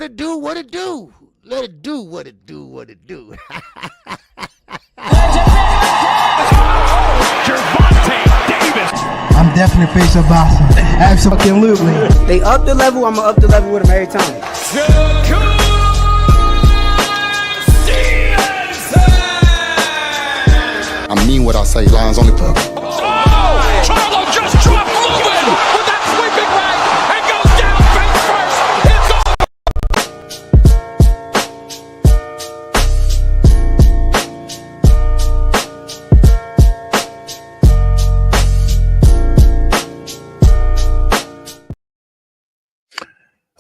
it do what it do. Let it do what it do, what it do. I'm definitely face of boxing. Absolutely. They up the level, I'm gonna up the level with them every time. Shakur Stevenson. I mean what I say, lines on the top. Oh, Charlo just dropped Lewin with that sweeping right and goes down face first. It's over.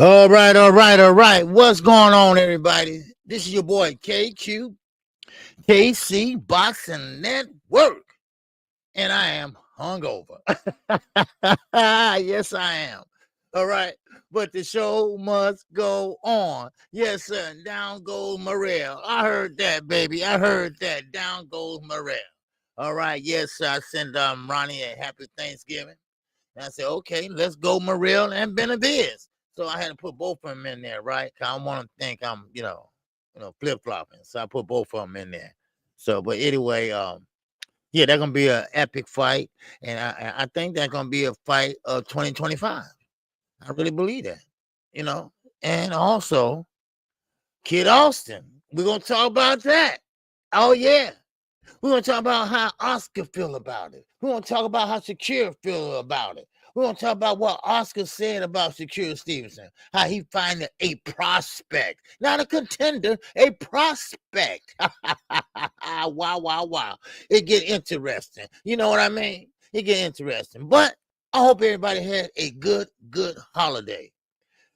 All right. What's going on, everybody? This is your boy KQKC Boxing Network, and I am hungover. Yes, I am. All right, but the show must go on. Yes, sir. Down goes morale. I heard that, baby. I heard that. Down goes morale. All right, yes, sir. I sent Ronnie a happy Thanksgiving. And I said, okay, let's go morale and Benavides. So I had to put both of them in there, right? Cause I don't want to think I'm, flip-flopping. So I put both of them in there. So, but anyway, yeah, that's gonna be an epic fight, and I think that's gonna be a fight of 2025. I really believe that, And also, Kid Austin, we're gonna talk about that. Oh yeah, we're gonna talk about how Oscar feel about it. We're gonna talk about how Shakur feel about it. We're going to talk about what Oscar said about Shakur Stevenson, how he find a prospect, not a contender, a prospect. Wow. It get interesting. You know what I mean? It get interesting. But I hope everybody had a good holiday.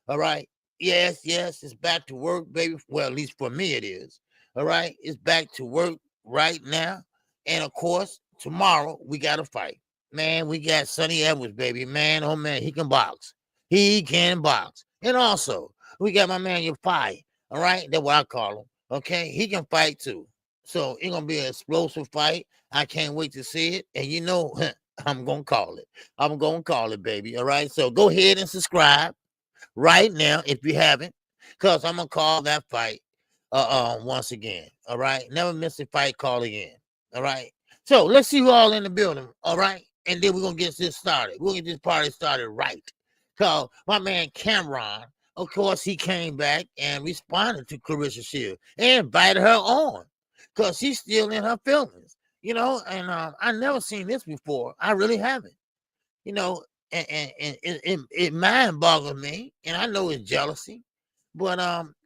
All right? Yes, it's back to work, baby. Well, at least for me it is. All right? It's back to work right now. And, of course, tomorrow we got a fight. Man, we got Sonny Edwards, baby. Man, oh, man, he can box. He can box. And also, we got my man Yafai, all right? That's what I call him, okay? He can fight, too. So it's going to be an explosive fight. I can't wait to see it. And I'm going to call it. I'm going to call it, baby, all right? So go ahead and subscribe right now if you haven't, because I'm going to call that fight once again, all right? Never miss a fight, call again, all right? So let's see who all in the building, all right? And then we're going to get this started. We'll get this party started right. So my man Cameron, of course, he came back and responded to Clarissa Shield and invited her on because she's still in her feelings, and I never seen this before. I really haven't, and it mind boggles me, and I know it's jealousy, but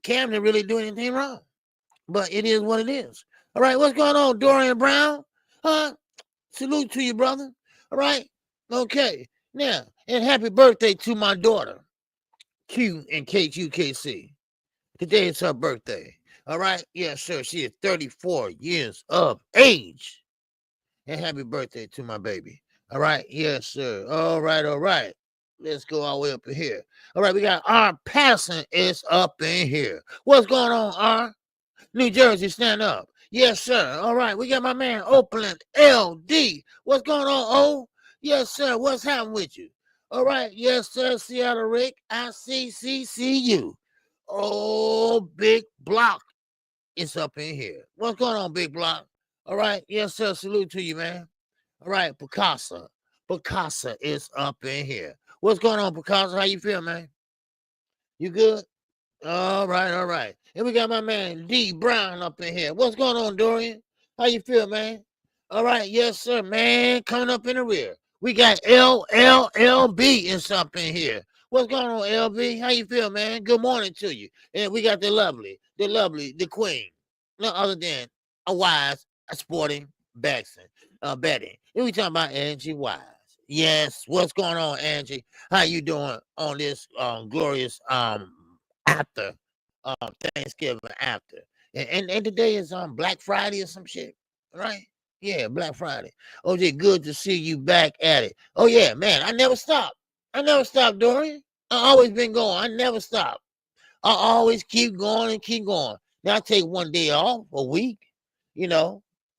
Cam didn't really do anything wrong, but it is what it is. All right, what's going on, Dorian Brown? Huh? Salute to you, brother. All right. Okay. Now, and happy birthday to my daughter, Q and KQKC. Today is her birthday. All right. Yes, sir. She is 34 years of age. And happy birthday to my baby. All right. Yes, sir. All right. Let's go all the way up in here. All right. We got R. Patterson is up in here. What's going on, R? New Jersey, stand up. Yes, sir. All right. We got my man, Oakland LD. What's going on, O? Yes, sir. What's happening with you? All right. Yes, sir. Seattle Rick. I see you. Oh, Big Block is up in here. What's going on, Big Block? All right. Yes, sir. Salute to you, man. All right. Picasso is up in here. What's going on, Picasso? How you feel, man? You good? All right. And we got my man D Brown up in here. What's going on, Dorian? How you feel, man? All right, yes, sir, man. Coming up in the rear. We got LLLB is up in here. What's going on, LB? How you feel, man? Good morning to you. And we got the lovely, the queen. No other than a WIZE, a sporting betting. And we talking about Angie WIZE. Yes, what's going on, Angie? How you doing on this glorious after Thanksgiving after, and today is Black Friday or some shit, right? Yeah, Black Friday. OJ, good to see you back at it. Oh yeah, man, I never stop, Dorian. I always been going. I never stop. I always keep going and keep going. Now I take one day off a week,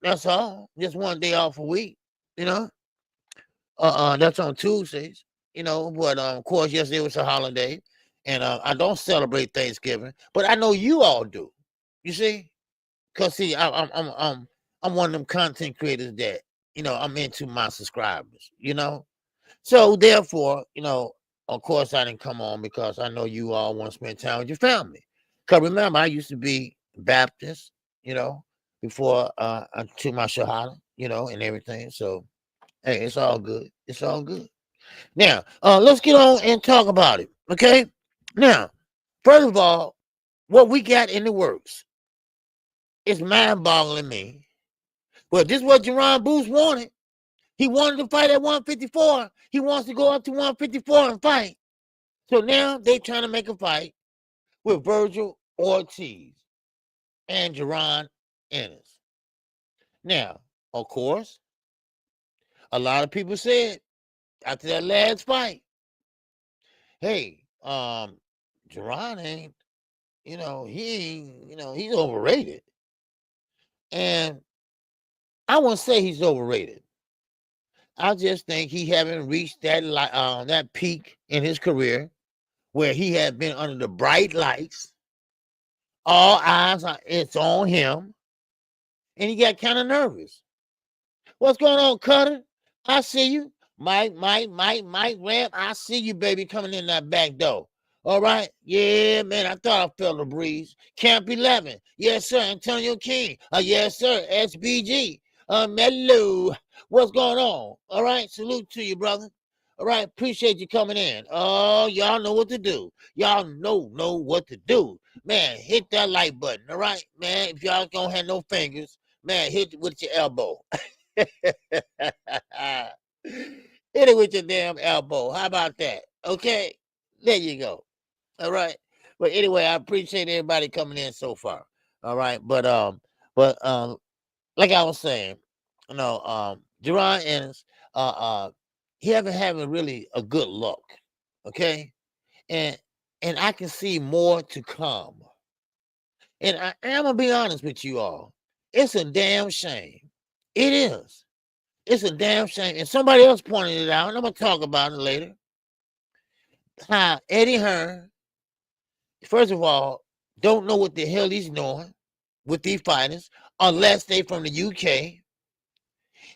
that's all. Just one day off a week, that's on Tuesdays, but of course yesterday was a holiday. And I don't celebrate Thanksgiving, but I know you all do. You see, because see, I'm one of them content creators that I'm into my subscribers. So therefore, of course, I didn't come on because I know you all want to spend time with your family. Because remember, I used to be Baptist, before I took my Shahada, and everything. So hey, it's all good. It's all good. Now, let's get on and talk about it. Okay. Now, first of all, what we got in the works is mind-boggling me. Well, this is what Jaron Booth wanted. He wanted to fight at 154. He wants to go up to 154 and fight. So now they're trying to make a fight with Virgil Ortiz and Jaron Ennis. Now, of course, a lot of people said after that last fight, hey, Jaron ain't, he ain't, he's overrated. And I won't say he's overrated. I just think he haven't reached that peak in his career where he had been under the bright lights. All eyes it's on him. And he got kind of nervous. What's going on, Cutter? I see you. Mike, Ramp, I see you, baby, coming in that back door. All right? Yeah, man, I thought I felt a breeze. Camp 11. Yes, sir. Antonio King. Yes, sir. SBG. Mello. What's going on? All right? Salute to you, brother. All right? Appreciate you coming in. Oh, y'all know what to do. Y'all know what to do. Man, hit that like button, all right? Man, if y'all don't have no fingers, man, hit it with your elbow. Hit it with your damn elbow. How about that? Okay? There you go. All right. But anyway, I appreciate everybody coming in so far. All right. But like I was saying, Jaron Ennis, he haven't having really a good look. Okay. And I can see more to come. And I'm gonna be honest with you all. It's a damn shame. It is. It's a damn shame. And somebody else pointed it out, and I'm gonna talk about it later. How Eddie Hearn, first of all, don't know what the hell he's doing with these fighters unless they from the UK.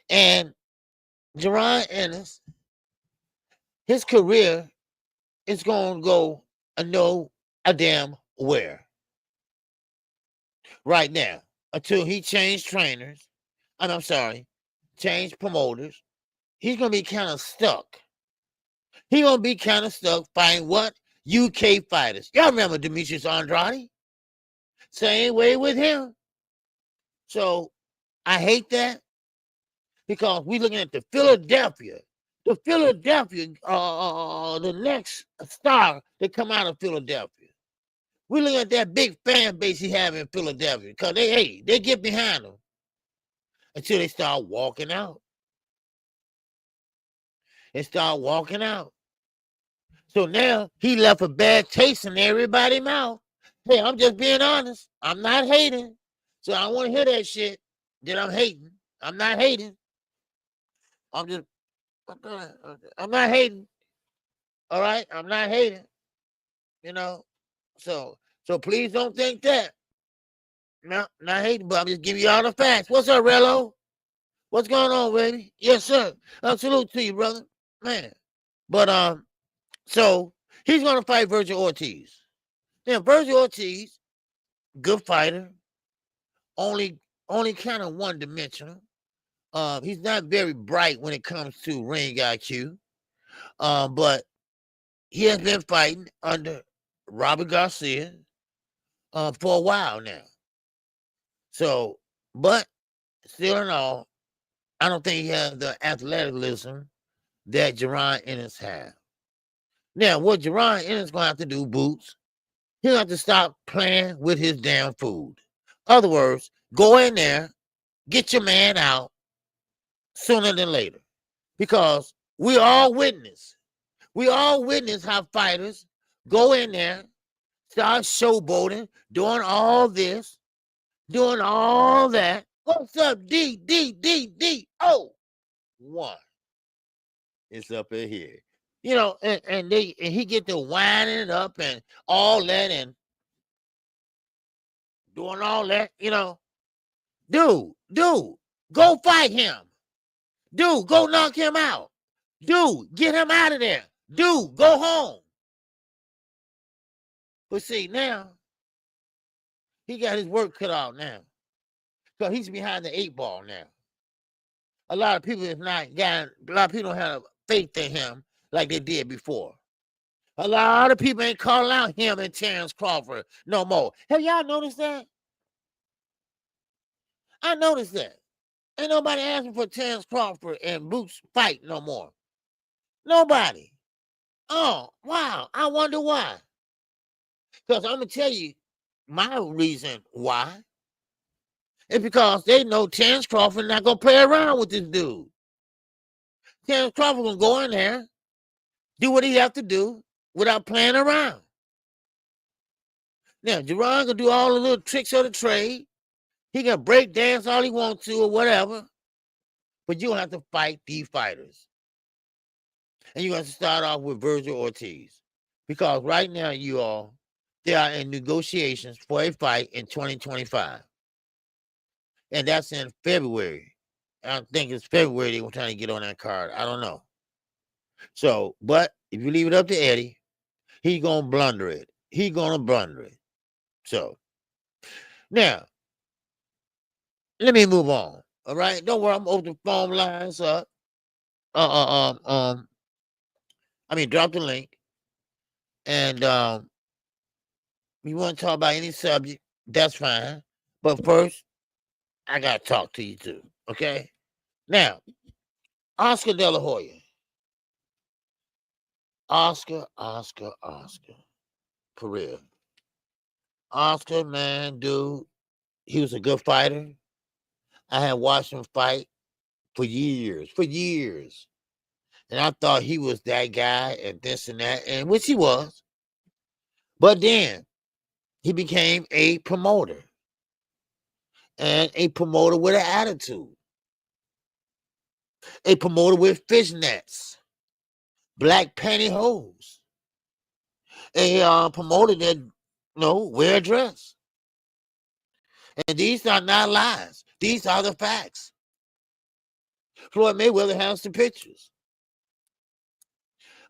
And Jaron Ennis, his career is gonna go a damn where right now until he changed trainers. I'm sorry, change promoters. He's gonna be kind of stuck. He's gonna be kind of stuck fighting what? UK fighters. Y'all remember Demetrius Andrade? Same way with him. So I hate that because we're looking at the Philadelphia. The next star that come out of Philadelphia. We're looking at that big fan base he have in Philadelphia because they get behind him until they start walking out. So now he left a bad taste in everybody's mouth. Hey, I'm just being honest. I'm not hating. So I don't want to hear that shit that I'm hating. I'm not hating. I'm not hating. All right? I'm not hating. So please don't think that. No, not hating, but I'm just giving you all the facts. What's up, Rello? What's going on, baby? Yes, sir. Salute to you, brother. Man. But so he's gonna fight Virgil Ortiz. Now, Virgil Ortiz, good fighter, only kind of one-dimensional. He's not very bright when it comes to ring IQ. But he has been fighting under Robert Garcia for a while now. So, but still in all, I don't think he has the athleticism that Jaron Ennis has. Now, what Jaron Ennis gonna have to do, Boots, he'll have to stop playing with his damn food. Other words, go in there, get your man out sooner than later. Because we all witness how fighters go in there, start showboating, doing all this, doing all that. What's up, D? Oh, one. It's up in here. You know, and he get to winding it up and all that and doing all that, you know. Dude, go fight him. Dude, go knock him out. Dude, get him out of there. Dude, go home. But see, now, he got his work cut out now. Because he's behind the 8 ball now. A lot of people don't have faith in him like they did before. A lot of people ain't calling out him and Terrence Crawford no more. Have y'all noticed that? I noticed that. Ain't nobody asking for Terrence Crawford and Boots fight no more. Nobody. Oh, wow. I wonder why. Because I'm going to tell you my reason why. It's because they know Terrence Crawford not going to play around with this dude. Terrence Crawford going to go in there, do what he have to do without playing around. Now, Jaron can do all the little tricks of the trade. He can break dance all he wants to or whatever. But you don't have to fight these fighters. And you have to start off with Virgil Ortiz. Because right now, they are in negotiations for a fight in 2025. And that's in February. I think it's February they were trying to get on that card. I don't know. So, but if you leave it up to Eddie, he's going to blunder it. He's going to blunder it. So, now, let me move on. All right? Don't worry, I'm opening phone lines up. Drop the link. And you want to talk about any subject, that's fine. But first, I got to talk to you too. Okay? Now, Oscar De La Hoya. Oscar. For real. Oscar, man, dude, he was a good fighter. I had watched him fight for years. And I thought he was that guy and this and that, and which he was. But then he became a promoter. And a promoter with an attitude. A promoter with fishnets. Black pantyhose. A promoter that, wear a dress. And these are not lies. These are the facts. Floyd Mayweather has the pictures.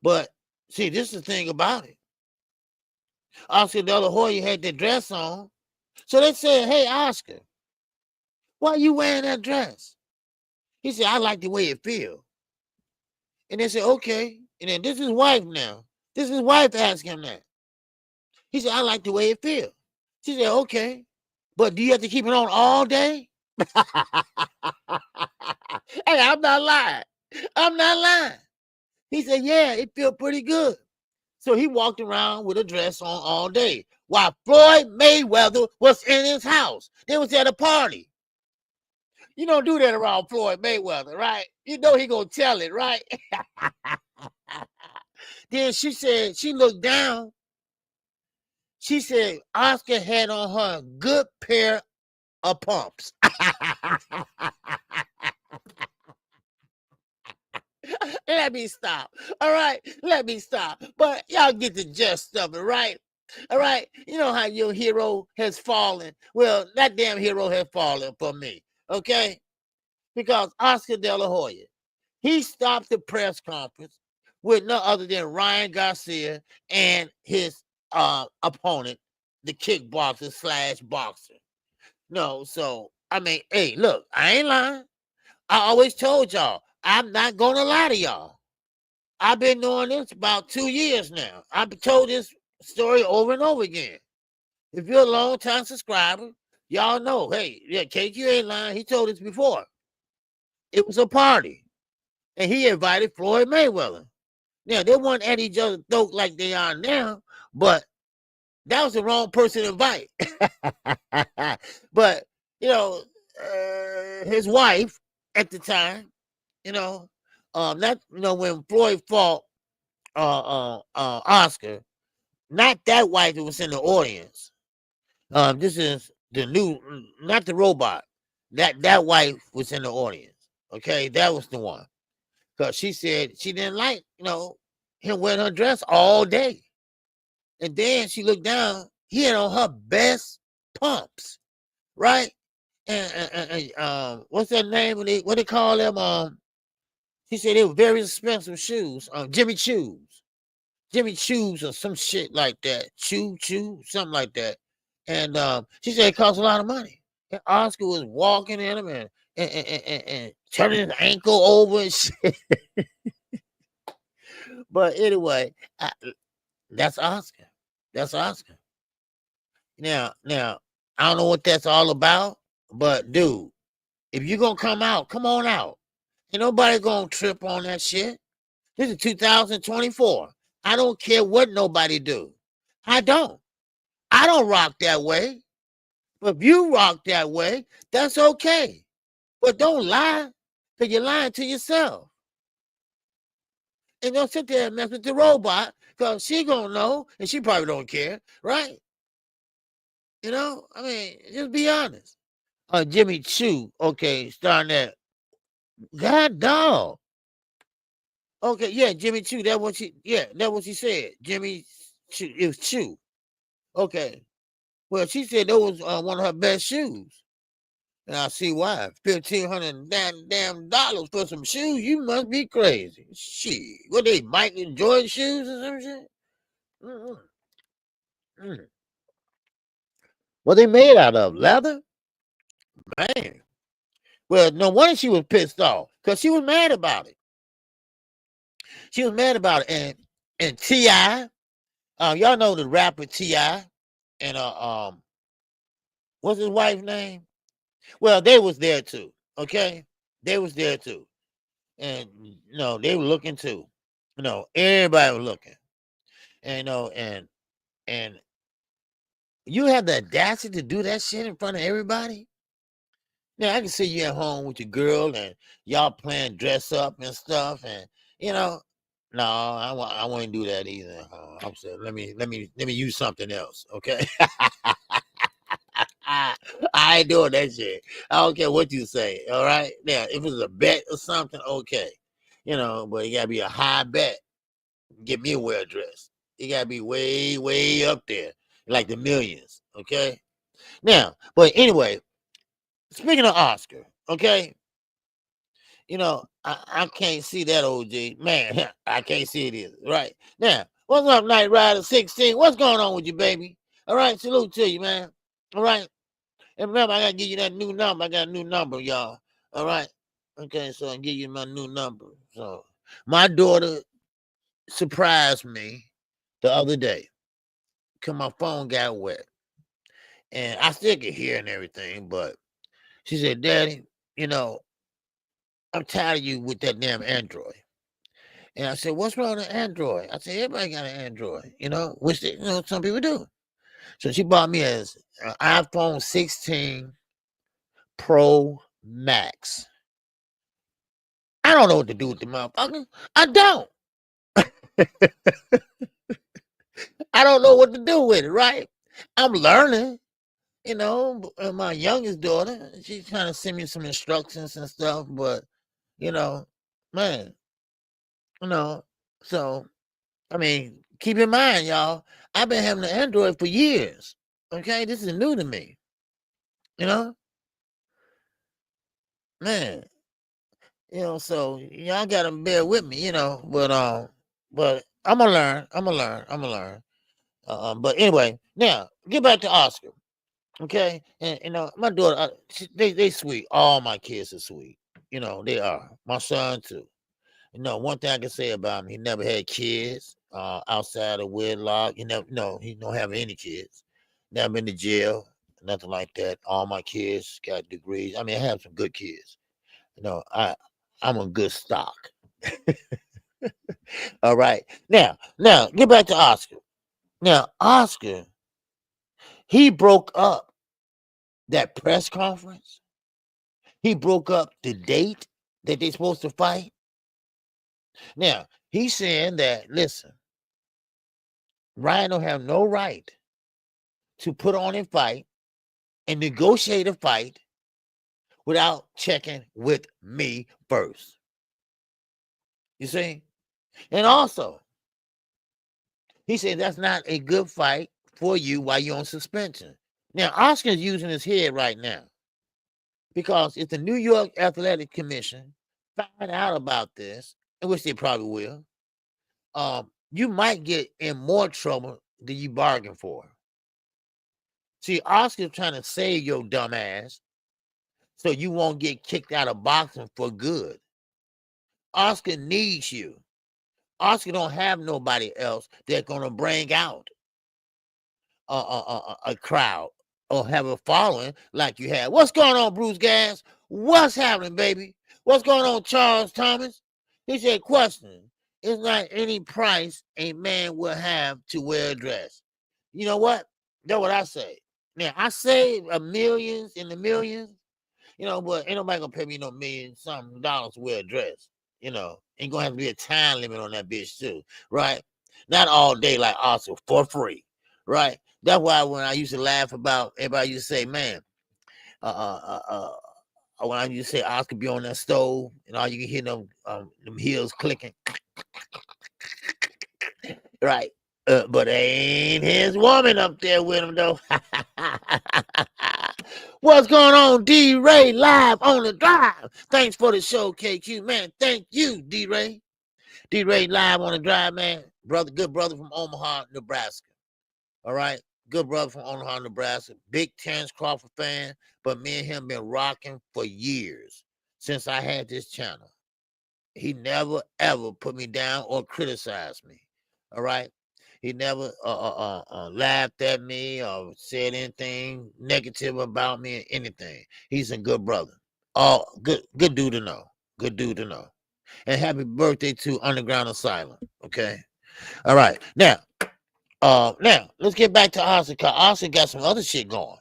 But, see, this is the thing about it. Oscar De La Hoya had that dress on. So they said, hey, Oscar, why are you wearing that dress? He said, I like the way it feels. And they said, okay. And then this is his wife now. This is his wife asking him that. He said, I like the way it feels. She said, okay. But do you have to keep it on all day? Hey, I'm not lying. He said, yeah, it feels pretty good. So he walked around with a dress on all day while Floyd Mayweather was in his house. They was at a party. You don't do that around Floyd Mayweather, right? You know he gonna tell it, right? Then she said, she looked down. She said Oscar had on her a good pair of pumps. Let me stop. All right, let me stop. But y'all get the gist of it, right? All right, you know how your hero has fallen. Well, that damn hero has fallen for me, okay? Because Oscar De La Hoya, he stopped the press conference with no other than Ryan Garcia and his opponent, the kickboxer / boxer. No, so, hey, look, I ain't lying. I always told y'all, I'm not going to lie to y'all. I've been doing this about 2 years now. I've told this story over and over again. If you're a long-time subscriber, y'all know, hey, yeah, KQ ain't lying. He told us before. It was a party. And he invited Floyd Mayweather. Now, they weren't at each other's throat like they are now, but that was the wrong person to invite. But, his wife at the time, when Floyd fought Oscar, not that wife that was in the audience. This is the new, not the robot. That wife was in the audience. Okay, that was the one. Because she said she didn't like, him wearing her dress all day. And then she looked down, he had on her best pumps, right? And what's that name? What they call them? He said they were very expensive shoes. Jimmy Choo's or some shit like that. Choo, something like that. And she said it cost a lot of money. And Oscar was walking in them and turning his ankle over and shit. But anyway, that's Oscar. That's Oscar. Now, I don't know what that's all about, but dude, if you're gonna come out, come on out. Ain't nobody gonna trip on that shit. This is 2024. I don't care what nobody do. I don't rock that way. But if you rock that way, that's okay. But don't lie, because you're lying to yourself. And don't sit there and mess with the robot, because she gonna know, and she probably don't care, right? You know, I mean, just be honest. Jimmy Choo, okay, starting that. God dog. Okay, yeah, Jimmy Choo. That's what she said. Jimmy Choo. It was Choo. Okay. Well, she said that was one of her best shoes. And I see why. $1,500 damn dollars for some shoes. You must be crazy. Shit. What they Michael Jordan shoes or some shit? What they made out of? Leather? Man. Well, no wonder she was pissed off, because she was mad about it. She was mad about it. And T.I., y'all know the rapper T.I., and what's his wife's name? Well, they was there too. Okay, they was there too, and they were looking too. Everybody was looking, and and you have the audacity to do that shit in front of everybody. Now I can see you at home with your girl and y'all playing dress up and stuff, and no, I wouldn't do that either. I'm saying, let me use something else, okay? I ain't doing that shit. I don't care what you say. All right. Now, if it's a bet or something, okay. But it gotta be a high bet. Get me a wear dress. It gotta be way, way up there, like the millions. Okay. Now, but anyway, speaking of Oscar, okay. I can't see that, OG. Man, I can't see it either. Right. Now, what's up, Night Rider 16? What's going on with you, baby? All right, salute to you, man. All right. And remember, I gotta give you that new number. I got a new number, y'all. All right. Okay, so I give you my new number. So my daughter surprised me the other day because my phone got wet. And I still can hear and everything, but she said, Daddy, I'm tired of you with that damn Android. And I said, what's wrong with Android? I said, everybody got an Android, which some people do. So she bought me an iPhone 16 Pro Max. I don't know what to do with the motherfucker. I don't. I don't know what to do with it, right? I'm learning, my youngest daughter, she's trying to send me some instructions and stuff, but, man, so, I mean, keep in mind, y'all, I've been having an Android for years, okay? This is new to me, man. So y'all gotta bear with me, but I'm gonna learn. But anyway, now get back to Oscar, okay? And my daughter, they sweet. All my kids are sweet. They are. My son too. One thing I can say about him, he never had kids outside of wedlock. He don't have any kids. Never been to jail, nothing like that. All my kids got degrees. I mean, I have some good kids. I'm a good stock. All right. Now, get back to Oscar. Now, Oscar, he broke up that press conference. He broke up the date that they're supposed to fight. Now, he's saying that, listen, Ryan don't have no right to put on a fight and negotiate a fight without checking with me first. You see? And also, He said that's not a good fight for you while you're on suspension. Now, Oscar's using his head right now because if the New York Athletic Commission find out about this, in which they probably will, you might get in more trouble than you bargained for. See, Oscar's trying to save your dumb ass so you won't get kicked out of boxing for good. Oscar needs you. Oscar don't have nobody else that's gonna bring out a crowd or have a following like you have. What's going on, Bruce Gas? What's happening, baby? What's going on, Charles Thomas? He said, question, it's not any price a man will have to wear a dress. You know what? That's what I say. Now, I say millions in the millions, but ain't nobody gonna pay me no $1,000,000 to wear a dress. Ain't gonna have to be a time limit on that bitch too, right? Not all day like Oscar for free, right? That's why when I used to laugh about, everybody used to say, man, when I used to say Oscar be on that stove and all you can hear them heels clicking, right? But ain't his woman up there with him though. What's going on, D-Ray, live on the drive? Thanks for the show, KQ, man. Thank you, D-Ray. D-Ray live on the drive, man. Good brother from Omaha, Nebraska. All right? Good brother from Omaha, Nebraska. Big Terrence Crawford fan, but me and him been rocking for years since I had this channel. He never, ever put me down or criticized me. All right? He never laughed at me or said anything negative about me or anything. He's a good brother. Oh, good dude to know. Good dude to know. And happy birthday to Underground Asylum. Okay. All right. Now let's get back to Oscar. Oscar got some other shit going.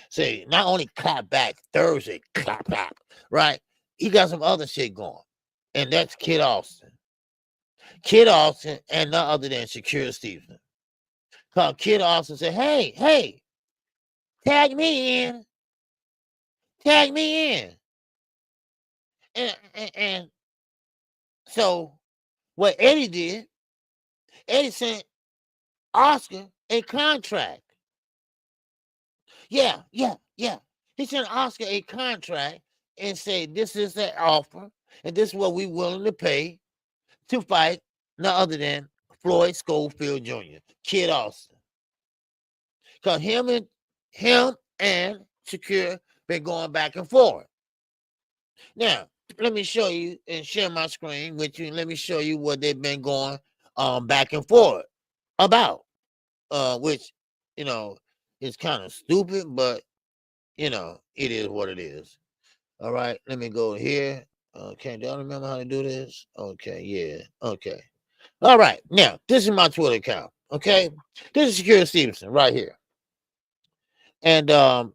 See, not only clap back Thursday, clap back, right? He got some other shit going. And that's Kid Austin. Kid Austin and none other than Shakur Stevenson. Cause Kid Austin said, hey, tag me in. Tag me in. And so what Eddie did, Eddie sent Oscar a contract. Yeah. He sent Oscar a contract and said, this is the offer, and this is what we're willing to pay to fight none other than Floyd Schofield Jr., Kid Austin. Because him and Shakur been going back and forth. Now, let me show you and share my screen with you. And let me show you what they've been going back and forth about, which, is kind of stupid, but, it is what it is. All right, let me go here. Okay, do I remember how to do this? Okay, yeah, okay. All right, now, this is my Twitter account, okay? This is Shakur Stevenson right here. And they're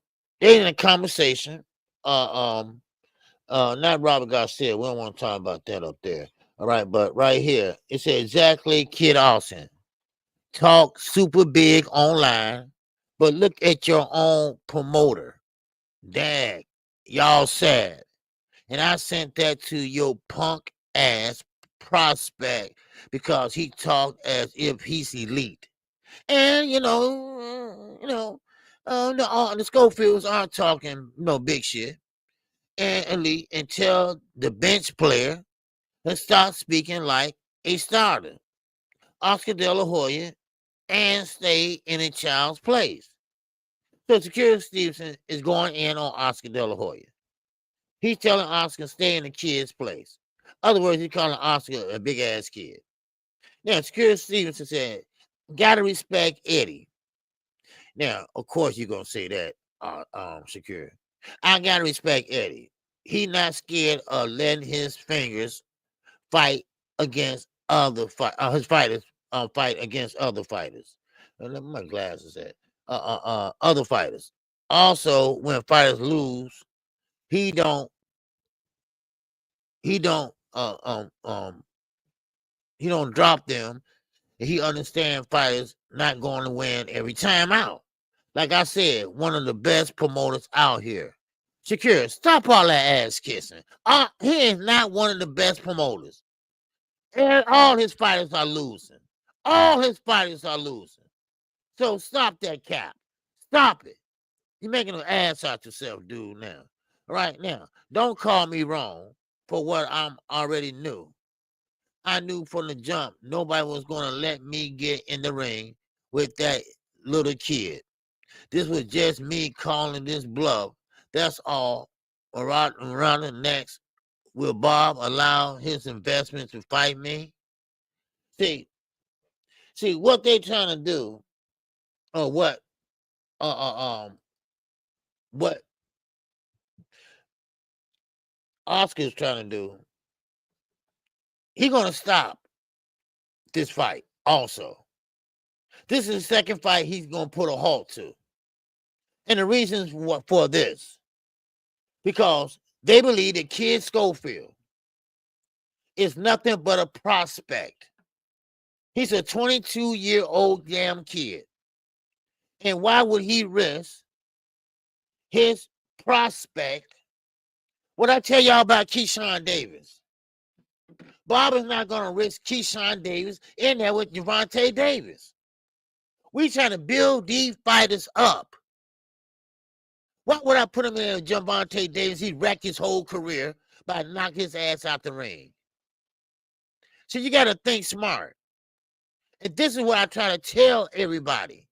in a conversation. Not Robert Garcia. We don't want to talk about that up there. All right, but right here, it says exactly Kid Austin. Talk super big online, but look at your own promoter. Dag, y'all sad. And I sent that to your punk ass prospect because he talked as if he's elite. And the Schofields aren't talking big shit and elite until the bench player has started speaking like a starter. Oscar De La Hoya and stay in a child's place. So Shakur Stevenson is going in on Oscar De La Hoya. He's telling Oscar stay in the kid's place. In other words, he's calling Oscar a big ass kid. Now, Shakur Stevenson said, gotta respect Eddie. Now, of course, you're gonna say that, Shakur. I gotta respect Eddie. He not scared of letting his fingers fight against his fighters fight against other fighters. Let me my glasses at other fighters. Also, when fighters lose, he don't drop them. He understands fighters not going to win every time out. Like I said, one of the best promoters out here. Shakur, stop all that ass kissing. He is not one of the best promoters. And all his fighters are losing. All his fighters are losing. So stop that cap. Stop it. You're making an ass out yourself, dude, now. All right, now, don't call me wrong for what I'm already knew. I knew from the jump nobody was going to let me get in the ring with that little kid. This was just me calling this bluff. That's all. Around the next, will Bob allow his investment to fight me? See what they trying to do, or what Oscar's trying to do. He gonna stop this fight also. This is the second fight he's gonna put a halt to. And the reasons for this, because they believe that kid Schofield is nothing but a prospect. He's a 22-year-old damn kid. And why would he risk his prospect? What I tell y'all about Keyshawn Davis? Bob is not going to risk Keyshawn Davis in there with Gervonta Davis. We trying to build these fighters up. Why would I put him in Gervonta Davis? He wrecked his whole career by knocking his ass out the ring. So you got to think smart. And this is what I try to tell everybody.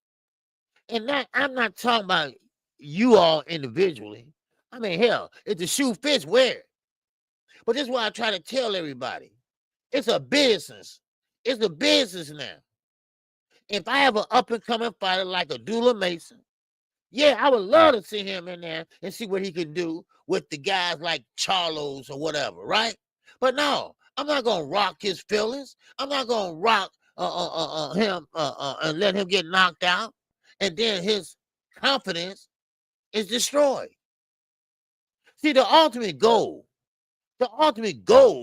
And I'm not talking about you all individually. I mean, hell, if the shoe fits, wear it. But this is what I try to tell everybody. It's a business. It's a business now. If I have an up-and-coming fighter like Abdullah Mason, yeah, I would love to see him in there and see what he can do with the guys like Charlos or whatever, right? But no, I'm not going to rock his feelings. I'm not going to rock him and let him get knocked out. And then his confidence is destroyed. See, the ultimate goal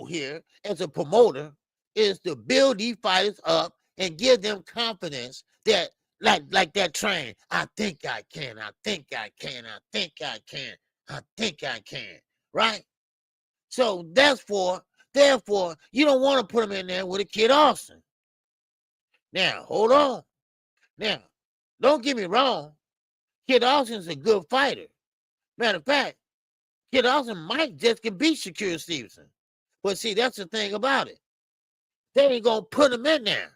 here as a promoter is to build these fighters up and give them confidence that, like that train, I think I can, I think I can, I think I can, I think I can, right? So therefore, you don't want to put him in there with a Kid Austin. Now, hold on. Now, don't get me wrong. Kid Austin's a good fighter. Matter of fact, Kid Austin might just can beat Shakur Stevenson. But see, that's the thing about it. They ain't going to put him in there.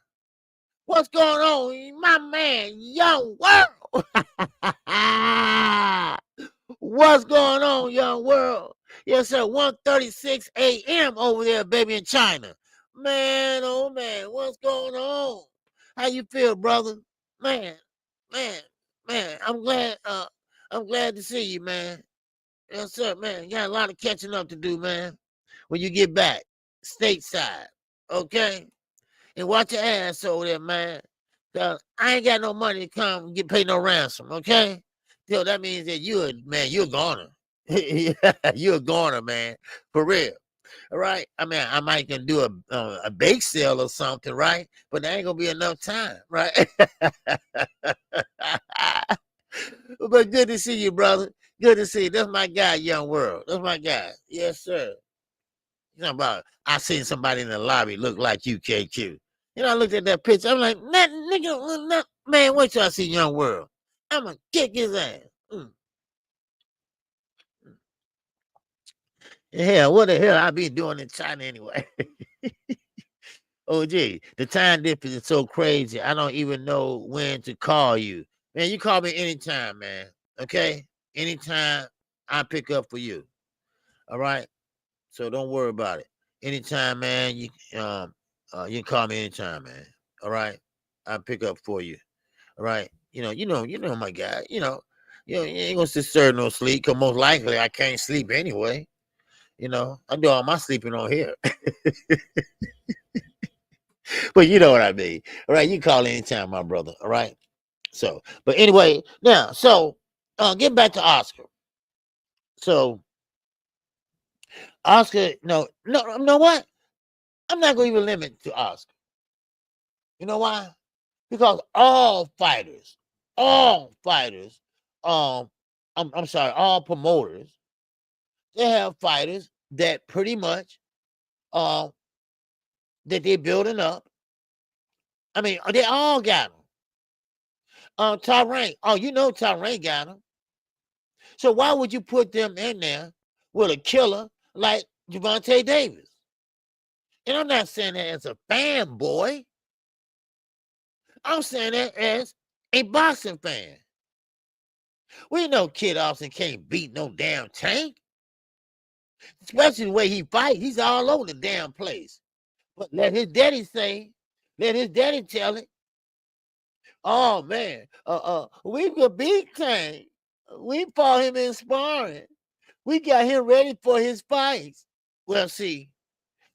What's going on? My man, Young World. What's going on, Young World? Yes, sir. 1:36 a.m. over there, baby, in China. Man, oh, man, what's going on? How you feel, brother? Man, I'm glad to see you, man. Yes, sir, man. You got a lot of catching up to do, man. When you get back, stateside, okay? And watch your ass over there, man. Cause I ain't got no money to come and get paid no ransom, okay? So that means that you're a goner. You're a goner, man. For real. All right. I mean, I might can do a bake sale or something, right? But there ain't gonna be enough time, right? But good to see you, brother. Good to see you. That's my guy, Young World. That's my guy. Yes, sir. You know about I seen somebody in the lobby look like you, KQ. You know, I looked at that picture. I'm like, nigga, man, wait till I see Young World. I'm gonna kick his ass. Hell, what the hell I be doing in China anyway? Oh, gee, the time difference is so crazy. I don't even know when to call you. Man, you call me anytime, man. Okay? Anytime I pick up for you. All right? So don't worry about it. Anytime, man, you can call me anytime, man. All right? I'll pick up for you. All right? You know my guy. You ain't gonna sit serve no sleep, because most likely I can't sleep anyway. You know, I do all my sleeping on here. But you know what I mean. All right, you call anytime, my brother. All right. So, but anyway, now, getting back to Oscar. So, Oscar, no, you know what? I'm not going to even limit to Oscar. You know why? Because all fighters, I'm sorry, all promoters, they have fighters that pretty much, that they're building up. I mean, they all got them. Tyrann. Oh, you know Tyrann got them. So why would you put them in there with a killer like Gervonta Davis? And I'm not saying that as a fanboy. I'm saying that as a boxing fan. We know Kid Austin can't beat no damn Tank. Especially the way he fight. He's all over the damn place. But let his daddy tell it. Oh man, we could beat Tank. We fought him in sparring. We got him ready for his fights. Well, see,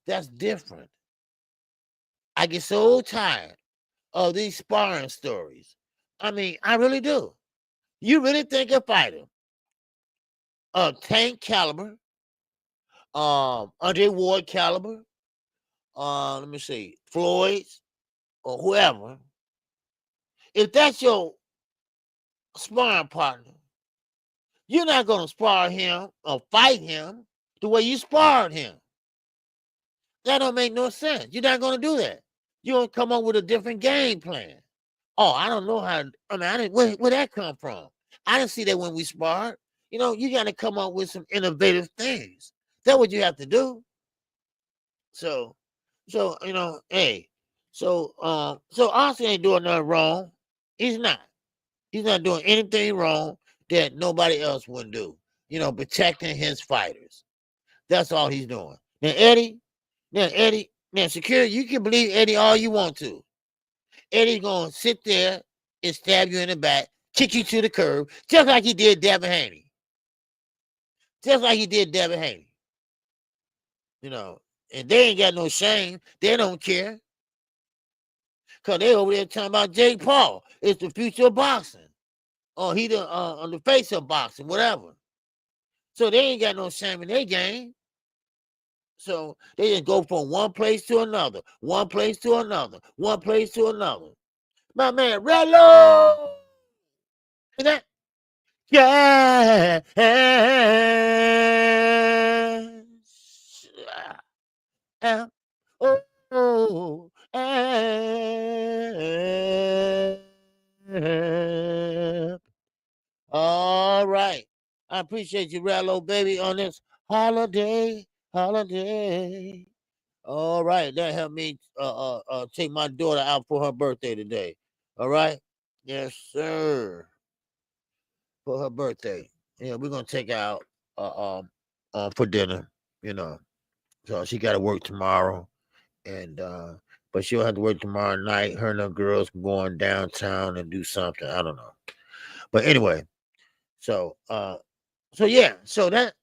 that's different. I get so tired of these sparring stories. I mean, I really do. You really think a fighter of Tank caliber, Andre Ward caliber, let me see, Floyd's or whoever, if that's your sparring partner, you're not going to spar him or fight him the way you sparred him. That don't make no sense. You're not going to do that. You're going to come up with a different game plan. Oh, I don't know how. I mean, where that come from? I didn't see that when we sparred. You know, you got to come up with some innovative things. That's what you have to do. So you know, hey, so Austin ain't doing nothing wrong. He's not. He's not doing anything wrong that nobody else wouldn't do. You know, protecting his fighters. That's all he's doing. Now Eddie, Shakur, you can believe Eddie all you want to. Eddie's gonna sit there and stab you in the back, kick you to the curb, just like he did Devin Haney. Just like he did Devin Haney. You know, and they ain't got no shame. They don't care. Because they over there talking about Jake Paul. It's the future of boxing. Or he on the face of boxing, whatever. So they ain't got no shame in their game. So they just go from one place to another, one place to another, one place to another. My man, Rello! Is that? Yeah. Oh. All right. I appreciate you, Rello, baby, on this holiday. All right. That helped me take my daughter out for her birthday today. All right. Yes, sir. For her birthday. Yeah, we're gonna take her out for dinner, you know. So she gotta work tomorrow. And but she'll have to work tomorrow night. Her and the girls going downtown and do something. I don't know. But anyway, so yeah, so that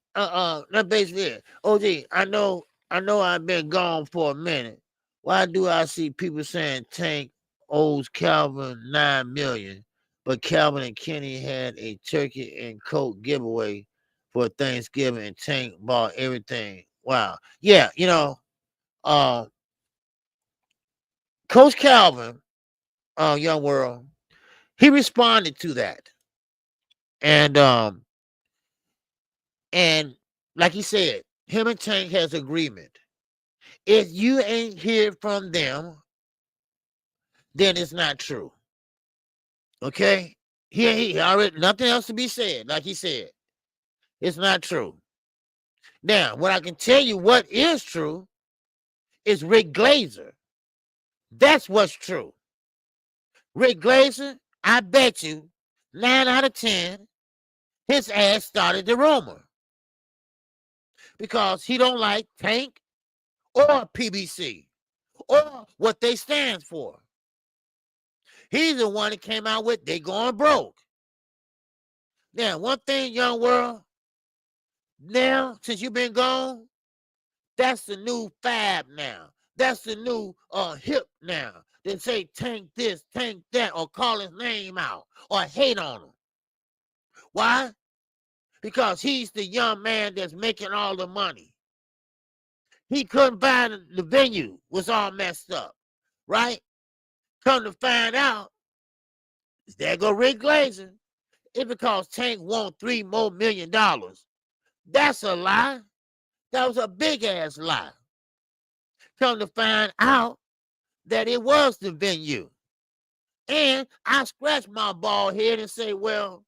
basically it. OG, I know I've been gone for a minute. Why do I see people saying Tank owes Calvin $9 million, but Calvin and Kenny had a turkey and Coke giveaway for Thanksgiving and Tank bought everything? Wow. Yeah, you know, Coach Calvin, Young World, he responded to that. And like he said, him and Tank has agreement. If you ain't hear from them, then it's not true. Okay? He already nothing else to be said, like he said. It's not true. Now, what I can tell you what is true is Rick Glazer. That's what's true. Rick Glazer, I bet you 9 out of 10, his ass started the rumor. Because he don't like Tank or PBC or what they stand for. He's the one that came out with they going broke. Now, one thing, Young World, now, since you've been gone, that's the new fab now. That's the new hip now. They say Tank this, Tank that, or call his name out, or hate on him. Why? Because he's the young man that's making all the money. He couldn't buy the venue, was all messed up, right? Come to find out, there go Rick Glazer. It's because Tank won $3 million more. That's a lie. That was a big ass lie. Come to find out, that it was the venue. And I scratched my bald head and say, well,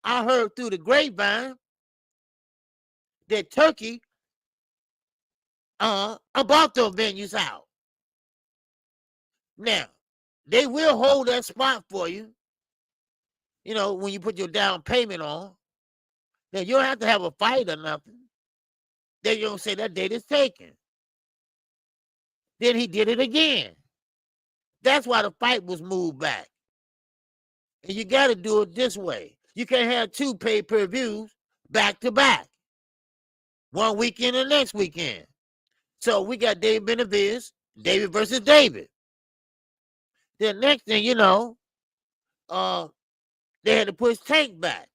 I heard through the grapevine that Turkey bought those venues out. Now, they will hold that spot for you, you know, when you put your down payment on. Now, you don't have to have a fight or nothing. Then you don't say that date is taken. Then he did it again. That's why the fight was moved back. And you got to do it this way. You can't have 2 pay-per-views back to back. One weekend and next weekend. So we got David Benavidez, David versus David. The next thing you know, they had to push Tank back.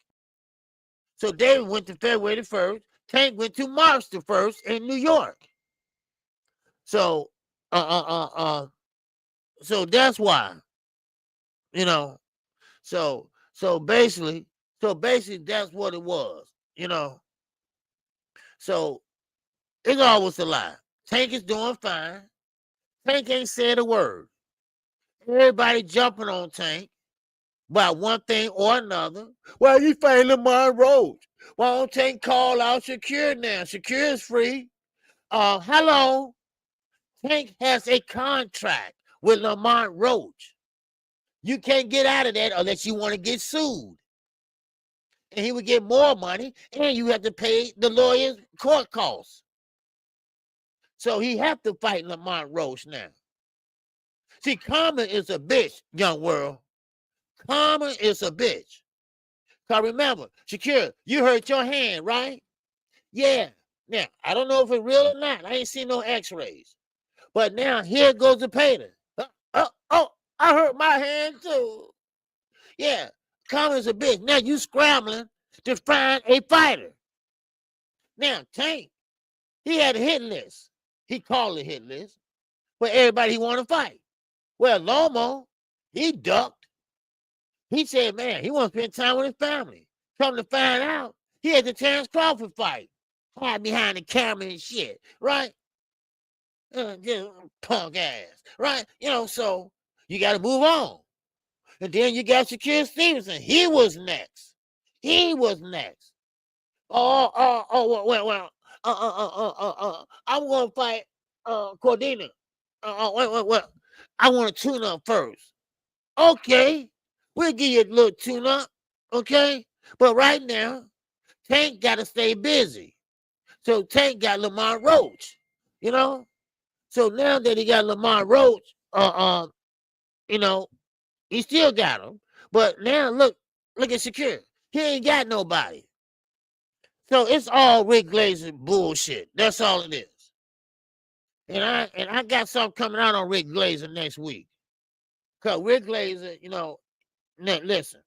So David went to February the 1st. Tank went to March the 1st in New York. So, so that's why, you know. So basically that's what it was, you know. So it's always a lie. Tank is doing fine. Tank ain't said a word. Everybody jumping on Tank about one thing or another. Well, you fighting Lamar Roach. Why don't Tank call out Shakur now? Shakur is free. Hello. Tank has a contract with Lamar Roach. You can't get out of that unless you want to get sued. And he would get more money, and you have to pay the lawyer's court costs. So he have to fight Lamar Roach now. See, karma is a bitch, young world. Karma is a bitch. Because remember, Shakur, you hurt your hand, right? Yeah. Now, I don't know if it's real or not. I ain't seen no x-rays. But now, here goes the payment. Oh, I hurt my hand too. Yeah, karma is a bitch. Now you scrambling to find a fighter. Now, Tank, he had a hit list. He called a hit list for everybody he wanted to fight. Well, Lomo, he ducked. He said, man, he wants to spend time with his family. Come to find out, he had the Terrence Crawford fight. Hide behind the camera and shit, right? Just punk ass, right? You know, so you got to move on. And then you got Shakur Stevenson. He was next. Well. I'm going to fight Cordina. Wait. I want to tune up first. Okay. We'll give you a little tune up. Okay. But right now, Tank got to stay busy. So Tank got Lamar Roach, you know. So now that he got Lamar Roach, you know, he still got him. But now look at Shakur. He ain't got nobody. So it's all Rick Glazer bullshit. That's all it is. And I got something coming out on Rick Glazer next week. Because Rick Glazer, you know, listen.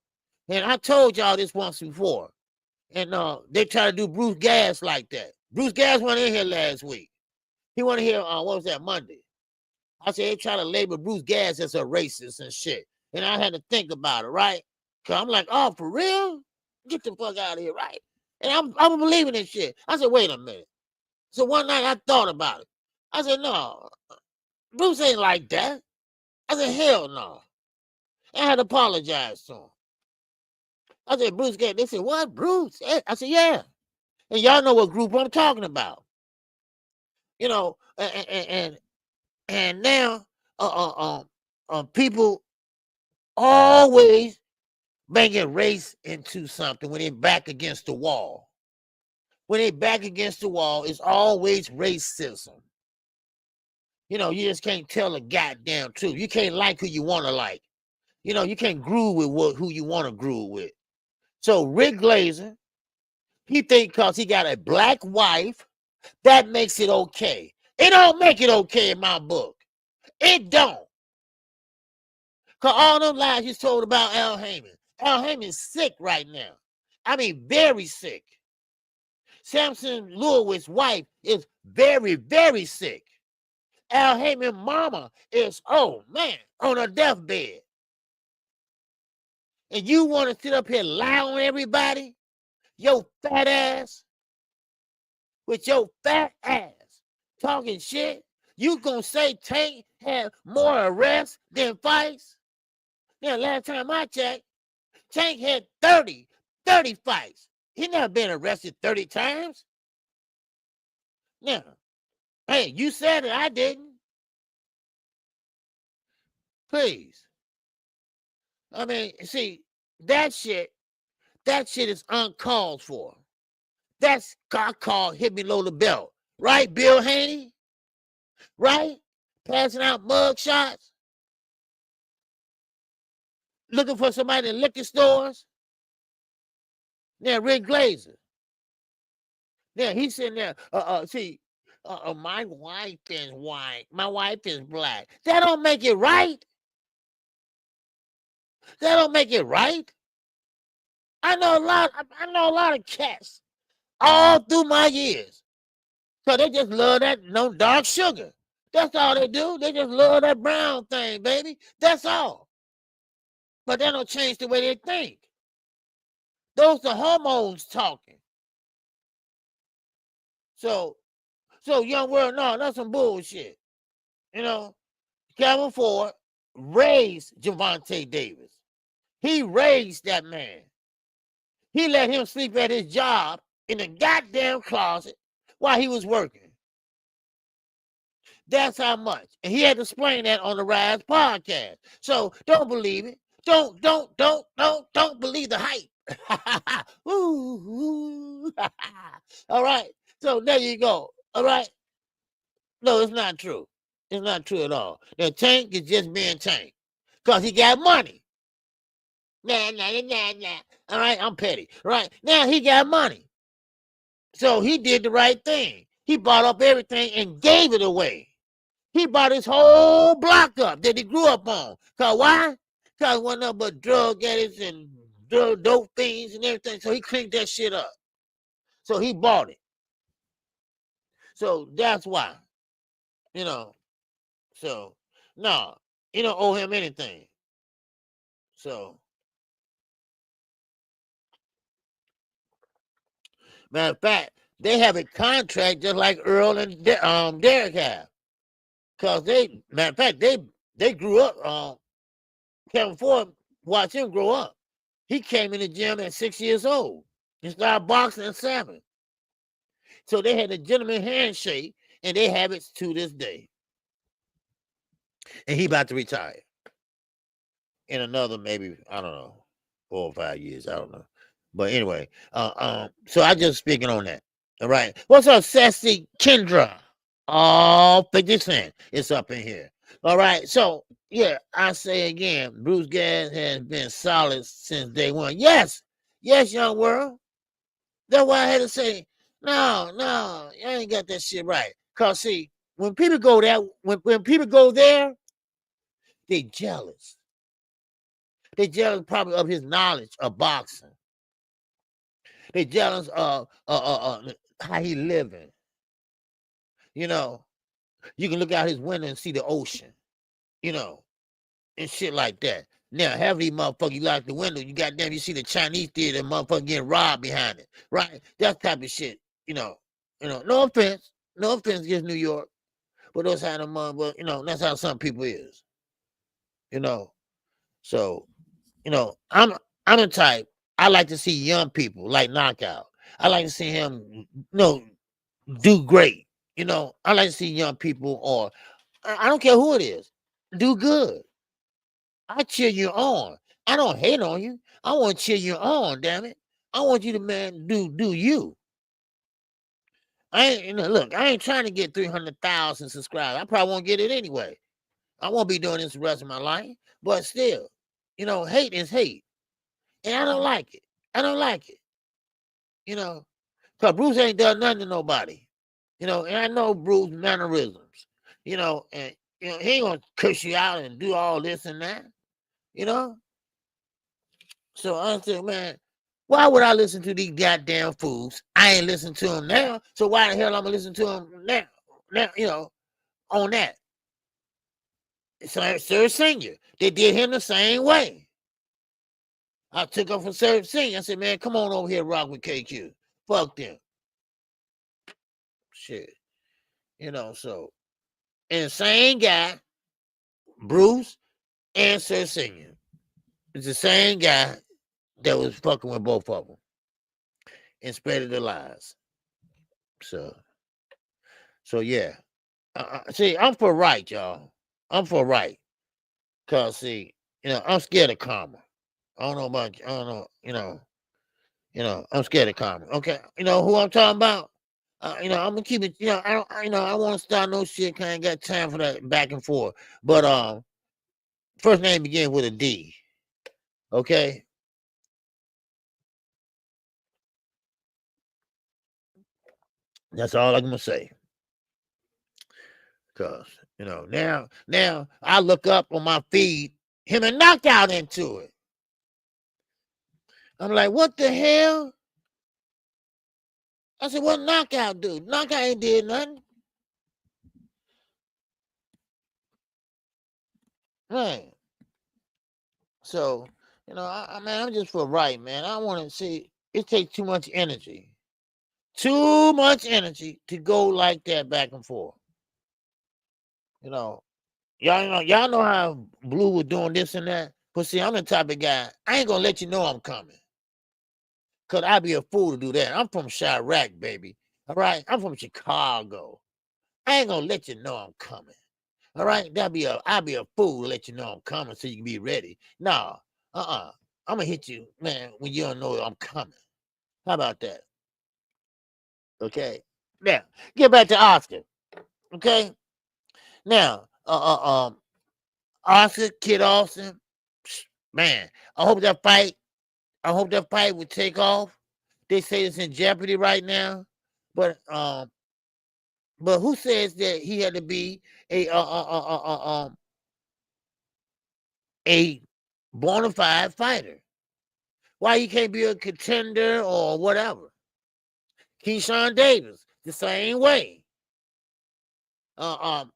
And I told y'all this once before. And they try to do Bruce Gas like that. Bruce Gas went in here last week. He went in here on, what was that, Monday? I said, they try to label Bruce Gas as a racist and shit. And I had to think about it, right? Because I'm like, oh, for real? Get the fuck out of here, right? And I'm believing this shit. I said, wait a minute. So one night I thought about it. I said, no, Bruce ain't like that. I said, hell no. I had to apologize to him. I said, Bruce Gas. They said, what, Bruce? I said, yeah. And y'all know what group I'm talking about. You know, and now people always bringing race into something when they're back against the wall. When they back against the wall, it's always racism. You know, you just can't tell a goddamn truth. You can't like who you want to like. You know, you can't groove with who you want to groove with. So Rick Glazer, he think because he got a black wife, that makes it okay. It don't make it okay in my book. It don't. Because all them lies you told about Al Heyman. Al Heyman's sick right now. I mean, very sick. Samson Lewis's wife is very, very sick. Al Heyman's mama is, oh man, on her deathbed. And you want to sit up here and lie on everybody? Your fat ass? With your fat ass talking shit? You gonna say Tank had more arrests than fights? Now, last time I checked, Tank had 30 fights. He never been arrested 30 times. Now, hey, you said it, I didn't. Please. I mean, see, that shit is uncalled for. That's called hit me below the belt. Right, Bill Haney? Right? Passing out mug shots? Looking for somebody in liquor stores? Now, Rick Glazer. Now, he's sitting there, my wife is white. My wife is black. That don't make it right. That don't make it right. I know a lot of cats all through my years. So they just love that no dark sugar. That's all they do. They just love that brown thing, baby. That's all. But that don't change the way they think. Those are hormones talking. So young world, no, that's some bullshit. You know, Calvin Ford raised Gervonta Davis. He raised that man. He let him sleep at his job in the goddamn closet while he was working. That's how much. And he had to explain that on the Rise podcast. So don't believe it. Don't believe the hype. Ooh. All right. So there you go. All right. No, it's not true. It's not true at all. The Tank is just being Tank because he got money. Nah. All right, I'm petty. Right now, he got money, so he did the right thing. He bought up everything and gave it away. He bought his whole block up that he grew up on. Cause why? Cause one of but drug addicts and dope fiends and everything. So he cleaned that shit up. So he bought it. So that's why. You know. So no, you don't owe him anything. So. Matter of fact, they have a contract just like Earl and Derek have. Cause matter of fact, they grew up. Kevin Ford watched him grow up. He came in the gym at 6 years old. He started boxing at 7. So they had a gentleman handshake, and they have it to this day. And he about to retire in another maybe, I don't know, 4 or 5 years. I don't know. But anyway, so I just speaking on that. All right. What's up, Sassy Kendra? Oh, 50 Cent. It's up in here. All right. So, yeah, I say again, Bruce Gas has been solid since day one. Yes, young world. That's why I had to say, no, you ain't got that shit right. Because, see, when people go there, when people go there, they jealous. They jealous probably of his knowledge of boxing. They jealous of how he living. You know, you can look out his window and see the ocean, you know, and shit like that. Now, half of these motherfuckers, you lock the window, you goddamn, you see the Chinese theater, motherfucker getting robbed behind it, right? That type of shit, you know. No offense against New York, but those kind of motherfuckers, you know, that's how some people is, you know. So, you know, I'm the type. I like to see young people like Knockout. I like to see him, you know, do great. You know, I like to see young people, or I don't care who it is, do good. I cheer you on. I don't hate on you. I want to cheer you on, damn it. I want you to, man, do you. Look, I ain't trying to get 300,000 subscribers. I probably won't get it anyway. I won't be doing this the rest of my life. But still, you know, hate is hate. And I don't like it. You know, because Bruce ain't done nothing to nobody. You know, and I know Bruce mannerisms. You know, and you know, he ain't gonna curse you out and do all this and that. You know? So I said, man, why would I listen to these goddamn fools? I ain't listening to them now. So why the hell I'm gonna listen to them now? Now, you know, on that. Sir Senior, they did him the same way. I took him from Sir Senior. I said, man, come on over here, rock with KQ. Fuck them. Shit. You know, so And the same guy, Bruce and Sir Senior. It's the same guy that was fucking with both of them and spreading the lies. So yeah. See, I'm for right, y'all. I'm for right. Cause see, I'm scared of karma. I don't know about I don't know, I'm scared of karma. Okay, who I'm talking about? I'm gonna keep it, I want to start no shit, cause I ain't got time for that back and forth. But first name begins with a D. Okay. That's all I'm gonna say. Cause now I look up on my feed, him and Knockout into it. I'm like, what the hell? I said, what Knockout do? Knockout ain't did nothing. Right. So, I'm just for right, man. I want to see, it takes too much energy. Too much energy to go like that back and forth. Y'all know how Blue was doing this and that. But see, I'm the type of guy, I ain't gonna let you know I'm coming. Cause I'd be a fool to do that. I'm from Chirac, baby. All right. I'm from Chicago. I ain't gonna let you know I'm coming. All right. I'd be a fool to let you know I'm coming so you can be ready. No, I'm gonna hit you, man, when you don't know I'm coming. How about that? Okay. Now, get back to Oscar. Okay. Now, Oscar, Kid Austin, man, I hope that fight would take off. They say it's in jeopardy right now, but who says that he had to be a bona fide fighter? Why he can't be a contender or whatever? Keyshawn Davis, the same way.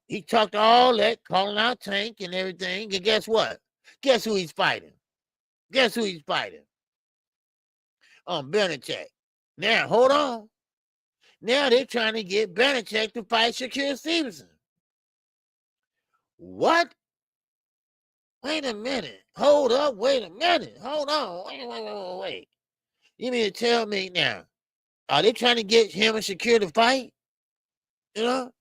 He talked all that, calling out Tank and everything, and guess what? Guess who he's fighting? Guess who he's fighting? Belichick. Now, hold on. Now they're trying to get Belichick to fight Shakur Stevenson. What? Wait a minute. Hold up. Wait a minute. Hold on. Wait. You mean to tell me now, are they trying to get him and Shakur to fight? You know?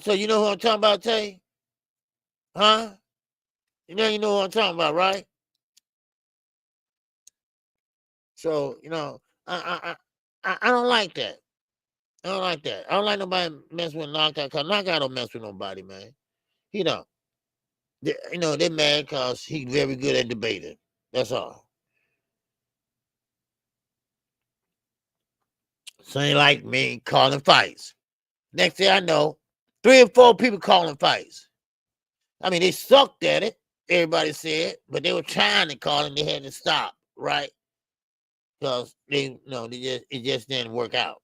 So you know who I'm talking about, Tay? Huh? You know who I'm talking about, right? So, I don't like that. I don't like that. I don't like nobody messing with Knockout, because Knockout don't mess with nobody, man. He don't. They're mad because he's very good at debating. That's all. So ain't like me calling fights. Next thing I know, 3 or 4 people calling fights. I mean, they sucked at it, everybody said, but they were trying to call and they had to stop, right? Because it just didn't work out,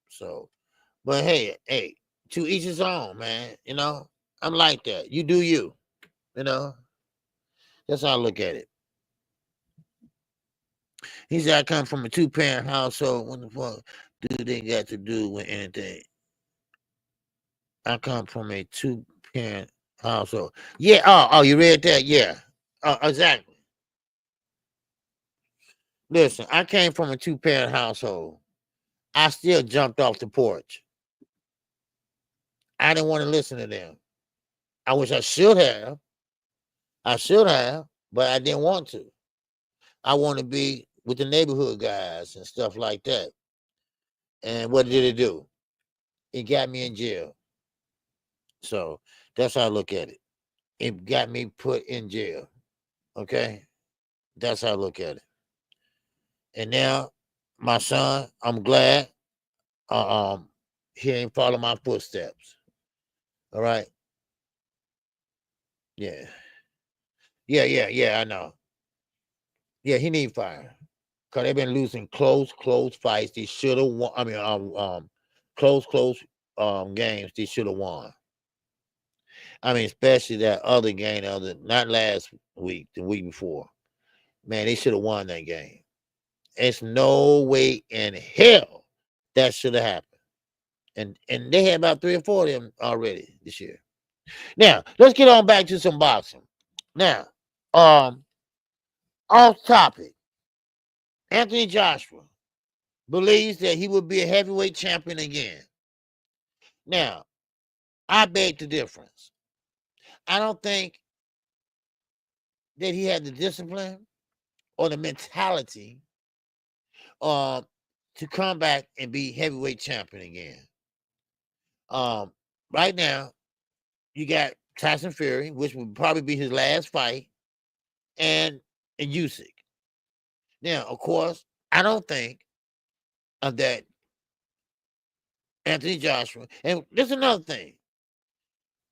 So, but hey, to each his own, man. I'm like that. You do you, That's how I look at it. He said, I come from a 2-parent household. What the fuck do they got to do with anything? I come from a 2-parent household. Yeah. Oh, you read that? Yeah. Exactly. Listen, I came from a 2-parent household. I still jumped off the porch. I didn't want to listen to them. I wish I should have. But I didn't want to. I want to be with the neighborhood guys and stuff like that. And what did it do? It got me in jail. So that's how I look at it. It got me put in jail. Okay? That's how I look at it. And now, my son, I'm glad he ain't follow my footsteps. All right? Yeah. Yeah, I know. Yeah, he need fire. Because they've been losing close fights. They should have won. I mean, close games they should have won. I mean, especially that other game, not last week, the week before. Man, they should have won that game. It's no way in hell that should have happened. And they had about 3 or 4 of them already this year. Now, let's get on back to some boxing. Now, off topic, Anthony Joshua believes that he will be a heavyweight champion again. Now, I beg the difference. I don't think that he had the discipline or the mentality to come back and be heavyweight champion again. Right now, you got Tyson Fury, which would probably be his last fight, and Usyk. Now, of course, I don't think that Anthony Joshua, and there's another thing.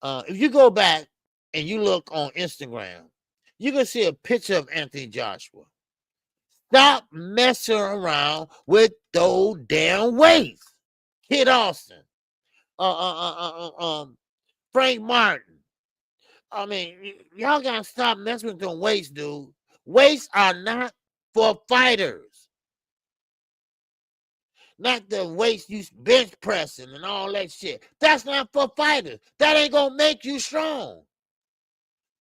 If you go back and you look on Instagram, you can see a picture of Anthony Joshua. Stop messing around with those damn weights. Kid Austin, Frank Martin. I mean, y'all gotta stop messing with them weights, dude. Weights are not for fighters. Not the weights you bench pressing and all that shit. That's not for fighters. That ain't gonna make you strong.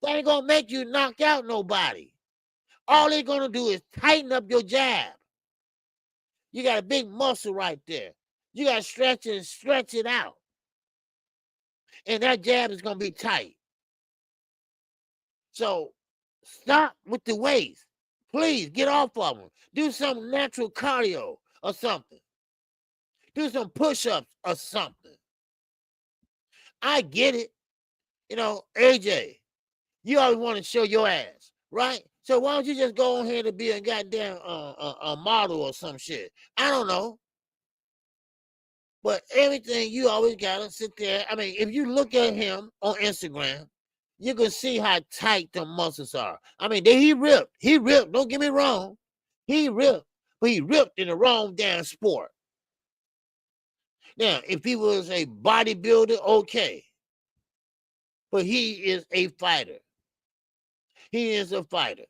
That ain't gonna make you knock out nobody. All they're gonna do is tighten up your jab. You got a big muscle right there. You gotta stretch it and stretch it out. And that jab is gonna be tight. So stop with the weights. Please get off of them. Do some natural cardio or something. Do some push-ups or something. I get it. You know, AJ, you always want to show your ass, right? So why don't you just go on here to be a goddamn a model or some shit? I don't know. But everything, you always got to sit there. I mean, if you look at him on Instagram, you can see how tight the muscles are. I mean, he ripped. He ripped. Don't get me wrong. He ripped. But he ripped in the wrong damn sport. Now, if he was a bodybuilder, okay. But he is a fighter. He is a fighter.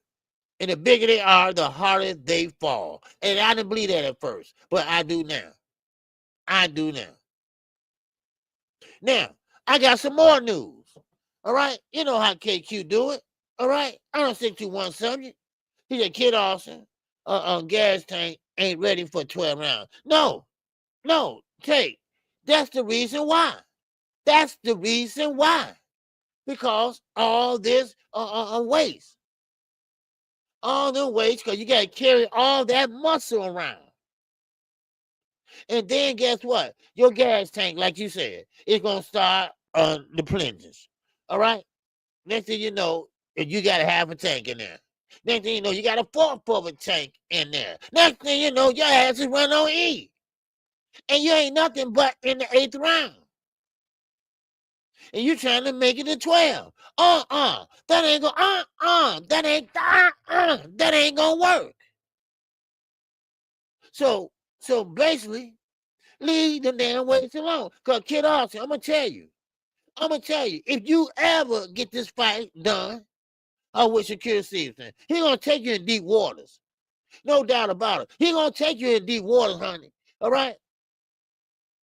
And the bigger they are, the harder they fall. And I didn't believe that at first. But I do now. I do now. Now, I got some more news. All right? You know how KQ do it. All right? I don't stick to one subject. He said, Kid Austin, gas tank ain't ready for 12 rounds. No, Tate, that's the reason why. That's the reason why. Because all this waste. All the waste, because you got to carry all that muscle around. And then guess what? Your gas tank, like you said, is going to start the plunges. All right? Next thing you know, you got a half a tank in there. Next thing you know, you got a fourth of a tank in there. Next thing you know, your ass is run on E. And you ain't nothing but in the 8th round. And you trying to make it to 12. That ain't gonna, that ain't gonna work. So basically, leave the damn weights alone. Because Kid Austin, I'm gonna tell you, if you ever get this fight done, with Shakur Stevenson, he gonna take you in deep waters. No doubt about it. He gonna take you in deep waters, honey. All right?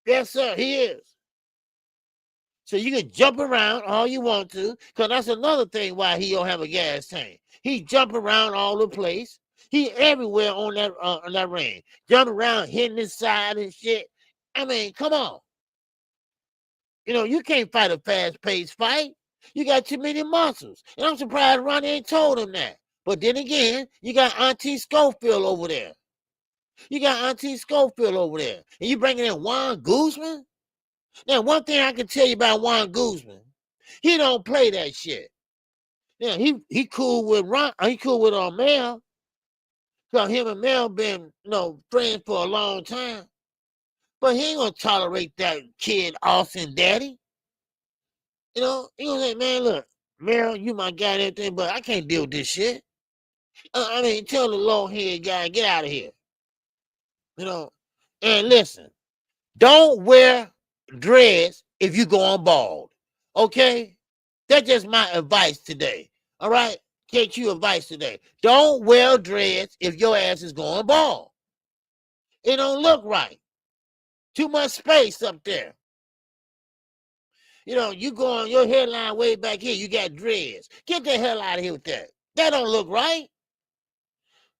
Yes, sir, he is. So you can jump around all you want to, because that's another thing why he don't have a gas tank. He jump around all the place. He everywhere on that ring. Jump around, hitting his side and shit. I mean, come on. You know, you can't fight a fast-paced fight. You got too many muscles. And I'm surprised Ronnie ain't told him that. But then again, you got Auntie Schofield over there. And you bringing in Juan Guzman? Now, one thing I can tell you about Juan Guzman, he don't play that shit. Now, he cool with Mel. Because him and Mel been, friends for a long time. But he ain't gonna tolerate that Kid Austin daddy. He gonna say, man, look, Mel, you my guy and everything, but I can't deal with this shit. I mean, tell the long-haired guy, get out of here. And listen, don't wear dreads if you going bald. Okay? That's just my advice today. All right? KQ advice today. Don't wear dreads if your ass is going bald. It don't look right. Too much space up there. You know, you go on your hairline way back here, you got dreads. Get the hell out of here with that. That don't look right.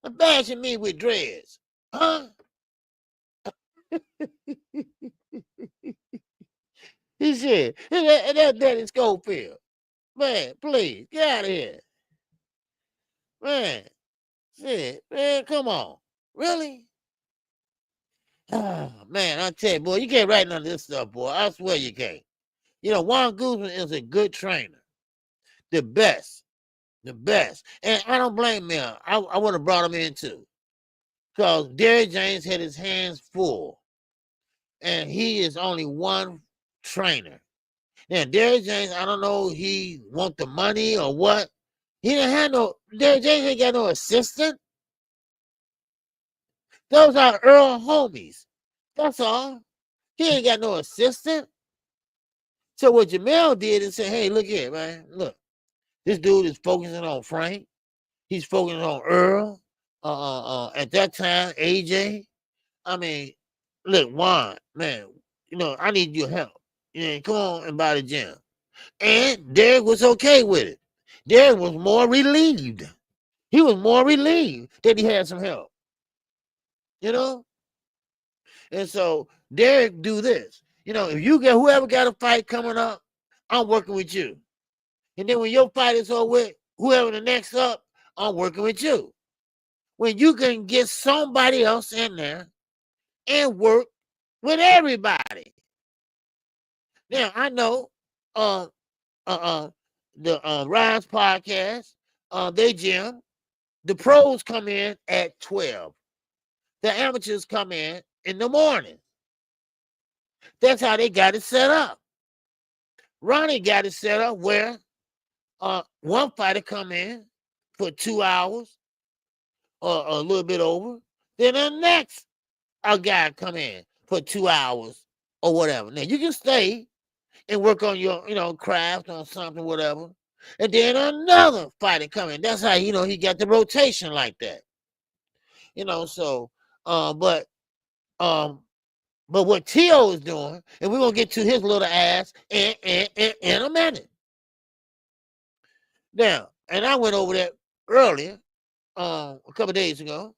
Imagine me with dreads. Huh? He said, that is Schofield. Man, please, get out of here. Man, shit, man, come on. Really? Oh, man, I tell you, boy, you can't write none of this stuff, boy. I swear you can't. You know, Juan Guzman is a good trainer. The best. The best. And I don't blame him. I would have brought him in too. Because Derrick James had his hands full. And he is only one trainer. Now, Derrick James, I don't know he want the money or what. He didn't have no, Derrick James ain't got no assistant. Those are Earl homies. That's all. He ain't got no assistant. So what Jamel did is say, hey, look here, man. Look, this dude is focusing on Frank. He's focusing on Earl. At that time, AJ. I mean, look, Juan, man, you know, I need your help. You know, come on and buy the gym. And Derrick was okay with it. Derrick was more relieved. He was more relieved that he had some help. You know? And so Derrick do this. You know, if you get whoever got a fight coming up, I'm working with you. And then when your fight is over with, whoever the next up, I'm working with you. When you can get somebody else in there and work with everybody. Now I know the Rise podcast, they gym, the pros come in at 12. The amateurs come in the morning. That's how they got it set up. Ronnie got it set up where one fighter come in for 2 hours or a little bit over. Then the next guy come in for 2 hours or whatever. Now you can stay and work on your, you know, craft on something, whatever. And then another fighter come in. That's how, you know, he got the rotation like that. You know, so but what Tio is doing, and we're gonna get to his little ass in a minute. Now, and I went over that earlier, a couple days ago,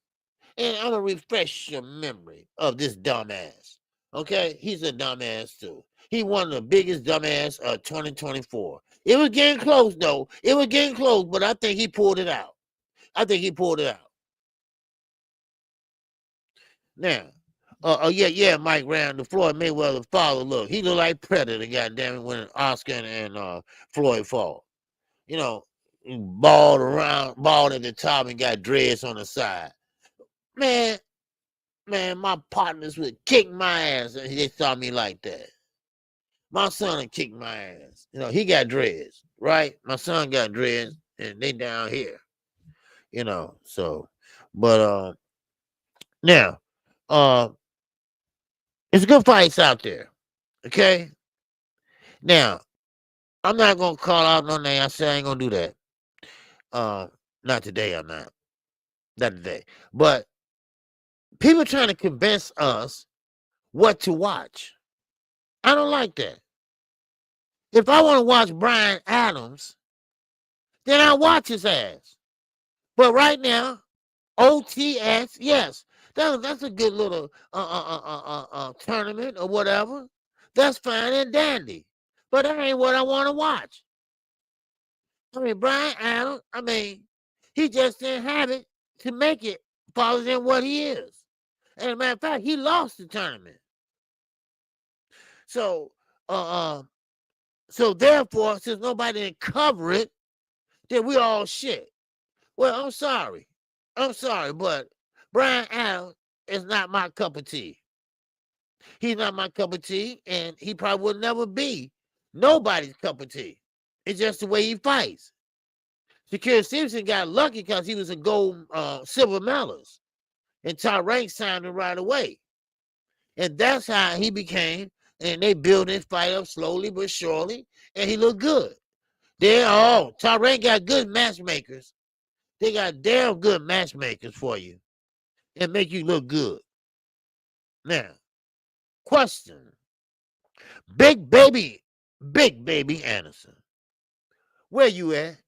and I'm gonna refresh your memory of this dumbass. Okay, he's a dumbass too. He one of the biggest dumbass of 2024. It was getting close though. It was getting close, but I think he pulled it out. Now, yeah, Mike Brown, the Floyd Mayweather father. Look, he look like Predator. Goddamn it, when Oscar and Floyd fought. You know, bald at the top and got dreads on the side. Man, my partners would kick my ass and they saw me like that. My son would kick my ass. You know, he got dreads, right? My son got dreads and they down here. You know, so, but now, it's good fights out there. Okay. Now, I'm not gonna call out no name. I said I ain't gonna do that. Not today, I'm not. Not today. But people trying to convince us what to watch. I don't like that. If I want to watch Brian Adams, then I watch his ass. But right now, OTS, yes, that's a good little tournament or whatever. That's fine and dandy. But that ain't what I want to watch. I mean, Brian Adams, he just didn't have it to make it farther than what he is. And as a matter of fact, he lost the tournament. So, so therefore, since nobody didn't cover it, then we all shit. Well, I'm sorry, but Brian Adams is not my cup of tea. He's not my cup of tea, and he probably will never be nobody's cup of tea. It's just the way he fights. Shakur Stevenson got lucky because he was a gold silver medalist, and Top Rank signed him right away. And that's how he became, and they built his fight up slowly but surely, and he looked good. Top Rank got good matchmakers. They got damn good matchmakers for you and make you look good. Now, Question. Big baby Anderson. Where you at?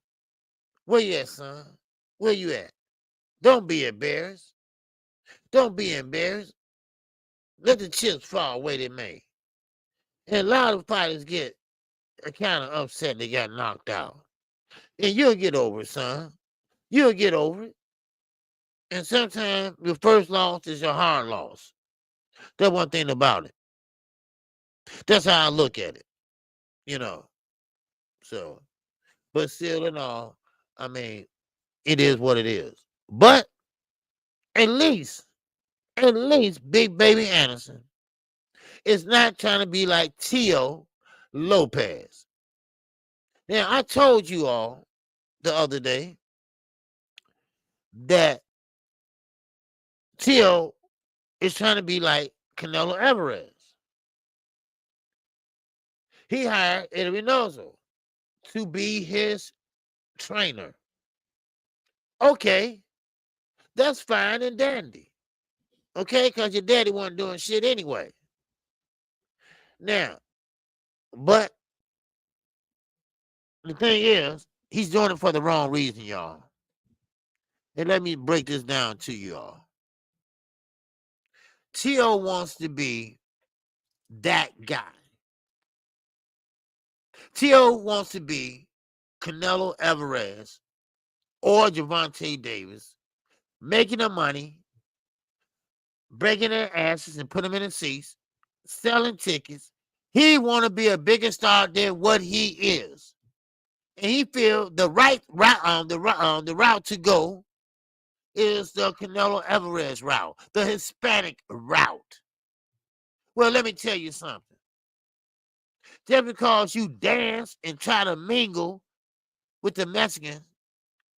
Where you at, son? Where you at? Don't be embarrassed. Don't be embarrassed. Let the chips fall where they may. And a lot of fighters get kind of upset they got knocked out. And you'll get over it, son. You'll get over it. And sometimes your first loss is your hard loss. That's one thing about it. That's how I look at it, you know. So, but still in all, I mean, it is what it is. But at least Big Baby Anderson is not trying to be like Teofimo Lopez. Now, I told you all the other day that Teo is trying to be like Canelo Alvarez. He hired Eddie Reynoso to be his trainer. Okay, that's fine and dandy. Okay, because your daddy wasn't doing shit anyway. Now, but the thing is, he's doing it for the wrong reason, y'all. And let me break this down to y'all. Teo wants to be that guy. Teo wants to be Canelo Alvarez or Gervonta Davis, making the money, breaking their asses and put them in the seats, selling tickets. He want to be a bigger star than what he is. And he feel the right route, the route to go is the Canelo Alvarez route, the Hispanic route. Well, let me tell you something. Just because you dance and try to mingle with the Mexicans,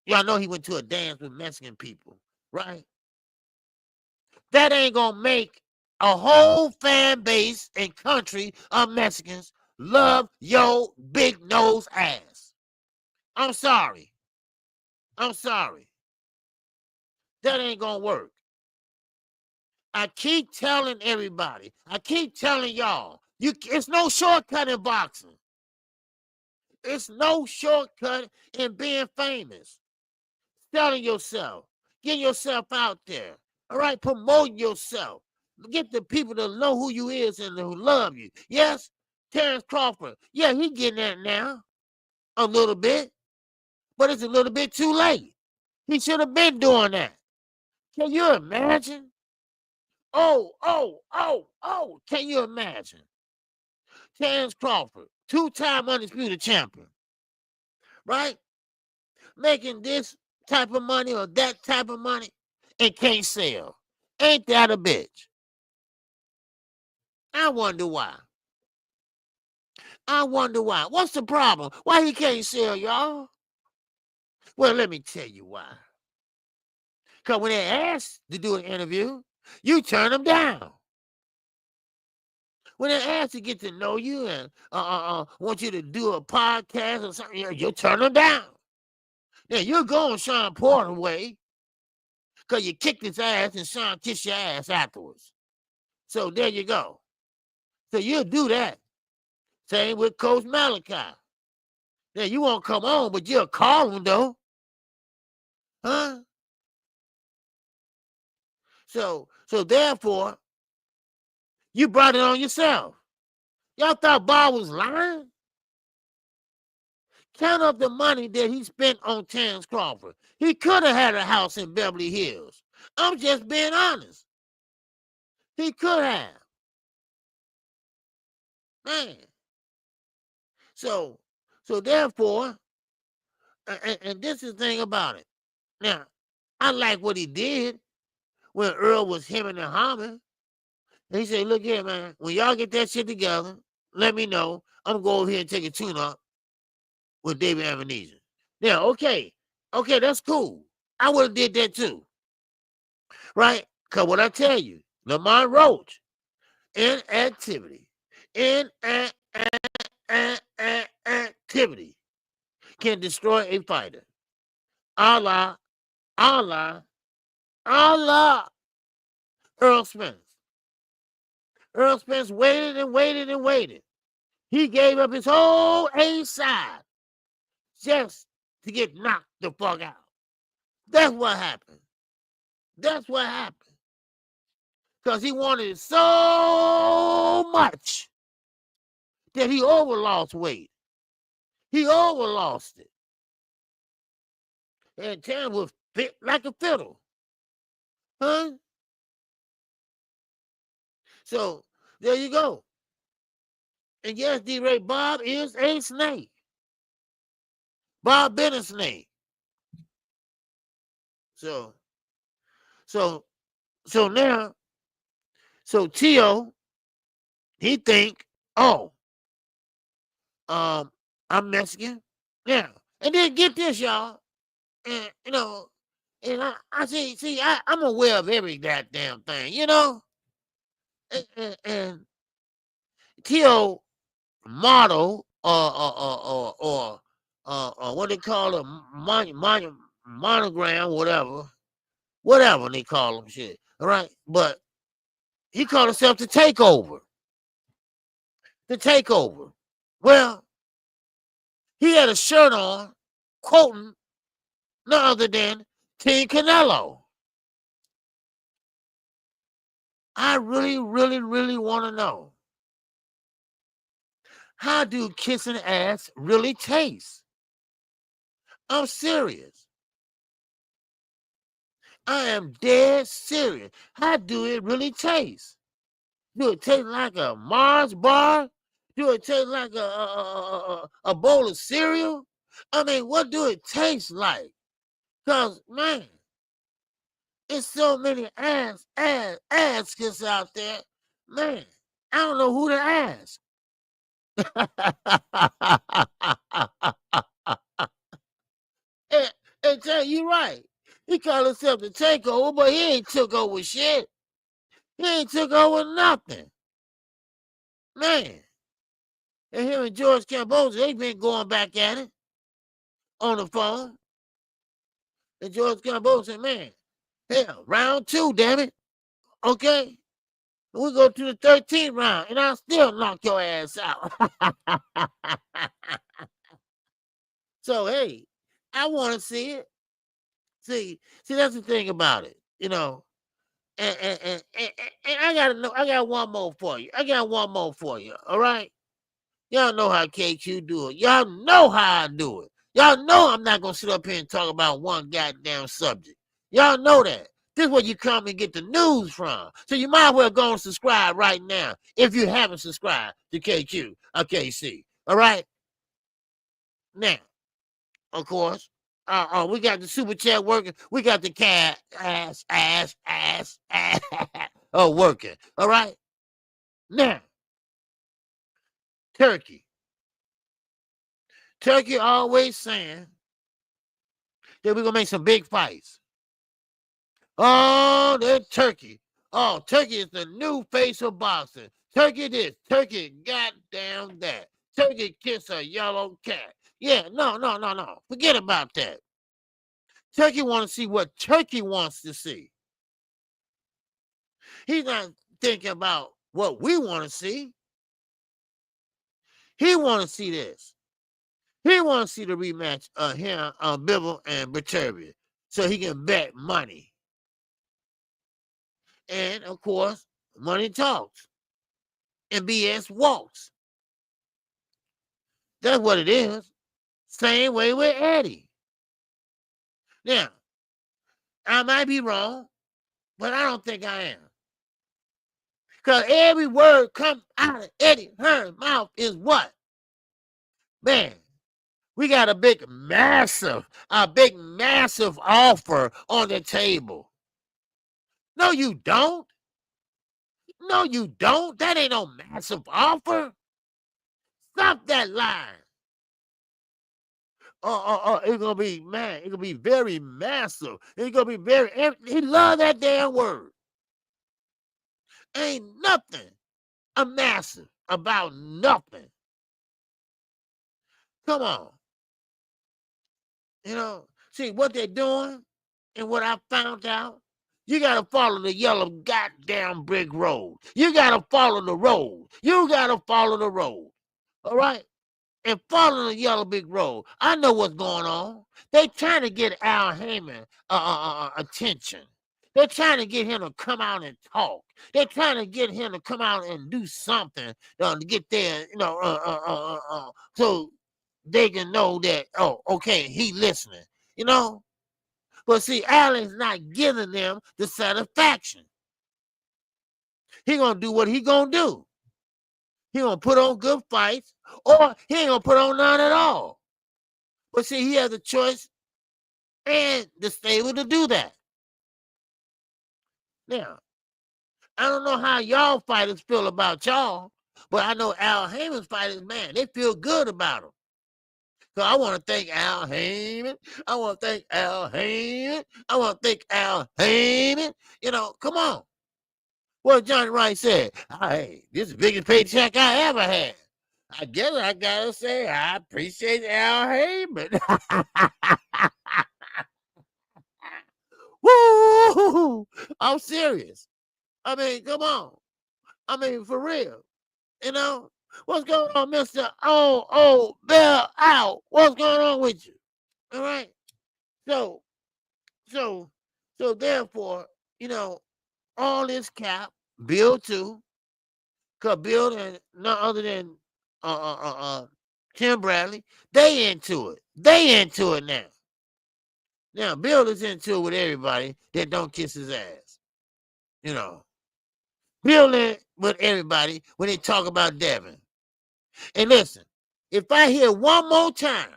y'all know he went to a dance with Mexican people, right? That ain't gonna make a whole fan base and country of Mexicans love your big nose ass. I'm sorry. I'm sorry. That ain't gonna work. I keep telling everybody, I keep telling y'all, it's no shortcut in boxing. It's no shortcut in being famous. Selling yourself, getting yourself out there. All right, promoting yourself. Get the people to know who you is and who love you. Yes, Terrence Crawford. Yeah, he getting that now. A little bit. But it's a little bit too late. He should have been doing that. Can you imagine? Oh. Can you imagine? Terrence Crawford, 2-time undisputed champion. Right? Making this type of money or that type of money and can't sell. Ain't that a bitch? I wonder why. I wonder why. What's the problem? Why he can't sell, y'all? Well, let me tell you why. Because when they ask to do an interview, you turn them down. When they ask to get to know you and want you to do a podcast or something, you turn them down. Now, you're going Sean Porter way because you kicked his ass and Sean kissed your ass afterwards. So there you go. So you'll do that. Same with Coach Malachi. Now, you won't come on, but you'll call him, though. Huh? So therefore, you brought it on yourself. Y'all thought Bob was lying? Count up the money that he spent on Terrence Crawford. He could have had a house in Beverly Hills. I'm just being honest. He could have. Man. So therefore, and this is the thing about it. Now, I like what he did when Earl was hemming and hawing. He said, look here, man, when y'all get that shit together, let me know. I'm going to go over here and take a tune-up with David Ebenezer. Now, okay, that's cool. I would have did that too. Right? Because what I tell you, Lamont Roach, inactivity can destroy a fighter. Allah, Earl Spence. Earl Spence waited and waited and waited. He gave up his whole A side just to get knocked the fuck out. That's what happened. That's what happened. Because he wanted it so much that he overlost weight. He overlost it. And Tam was fit like a fiddle. Huh? So there you go. And yes, D-Ray, Bob is a snake. Bob been a snake. So now, so Tio, he think, oh, I'm Mexican. Yeah. And then get this, y'all. And and I see, I'm aware of every goddamn thing, And Tio model or what they call a monogram, whatever they call them, shit. All right, but he called himself the Takeover. The Takeover. Well, he had a shirt on quoting none other than King Canelo. I really, really, really want to know, how do kissing ass really taste? I'm serious. I am dead serious. How do it really taste? Do it taste like a Mars bar? Do it taste like a bowl of cereal? I mean, what do it taste like? Because, man, it's so many ass kiss out there. Man, I don't know who to ask. and tell you right. He called himself the Takeover, but he ain't took over shit. He ain't took over nothing. Man. And him and George Camboza, they been going back at it on the phone. And George Camboza said, man, hell, round 2, damn it. Okay? We go to the 13th round, and I'll still knock your ass out. So, hey, I want to see it. See, that's the thing about it, And I gotta know. I got one more for you. All right. Y'all know how KQ do it. Y'all know how I do it. Y'all know I'm not gonna sit up here and talk about one goddamn subject. Y'all know that. This is where you come and get the news from. So you might as well go and subscribe right now if you haven't subscribed to KQ or KC. All right. Now, of course, we got the super chat working. We got the cat ass working. All right. Now, Turkey always saying that we're gonna make some big fights. Oh, that Turkey. Oh, Turkey is the new face of boxing. Turkey this, Turkey goddamn that. Turkey kiss a yellow cat. Yeah, no. Forget about that. Turkey want to see what Turkey wants to see. He's not thinking about what we want to see. He want to see this. He want to see the rematch of him, Bivol and Beterbiev, so he can bet money. And, of course, money talks. And BS walks. That's what it is. Same way with Eddie. Now, I might be wrong, but I don't think I am. Because every word comes out of Eddie Hearn's mouth is what? Man, we got a big, massive offer on the table. No, you don't. That ain't no massive offer. Stop that line. It's gonna be, man, it's gonna be very massive. It's gonna be he love that damn word. Ain't nothing a massive about nothing. Come on. See what they're doing and what I found out. You got to follow the yellow goddamn brick road. You got to follow the road. You got to follow the road. All right? And follow the yellow brick road. I know what's going on. They trying to get Al Heyman attention. They're trying to get him to come out and talk. They're trying to get him to come out and do something to get there, so they can know that, oh, okay, he listening, But see, Allen's not giving them the satisfaction. He gonna do what he gonna do. He gonna put on good fights, or he ain't gonna put on none at all. But see, he has the choice and the stable to do that. Now, I don't know how y'all fighters feel about y'all, but I know Al Heyman's fighters, man, they feel good about him. So I want to thank Al Heyman. I want to thank Al Heyman. I want to thank Al Heyman. Come on. What Johnny Wright said, hey, this is the biggest paycheck I ever had. I guess I got to say, I appreciate Al Heyman. Woo! I'm serious. I mean, come on. I mean, for real. What's going on, Mr. Bell out? What's going on with you? All right. So therefore, all this cap, Bill too, because Bill and none other than Tim Bradley, they into it. They into it now. Now, Bill is into it with everybody that don't kiss his ass. Bill in with everybody when they talk about Devin. And listen, if I hear one more time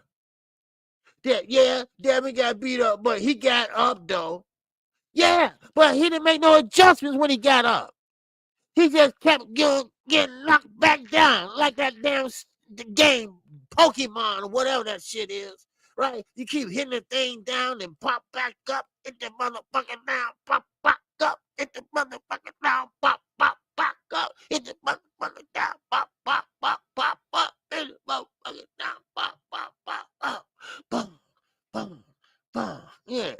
that, yeah, Devin got beat up, but he got up, though. Yeah, but he didn't make no adjustments when he got up. He just kept getting knocked back down like that damn game, Pokemon, or whatever that shit is, right? You keep hitting the thing down and pop back up, hit the motherfucking down, pop back up, hit the motherfucking down, pop back up, hit the motherfucking down, pop up, hit the motherfucking down, pop up, boom, boom, boom, yeah.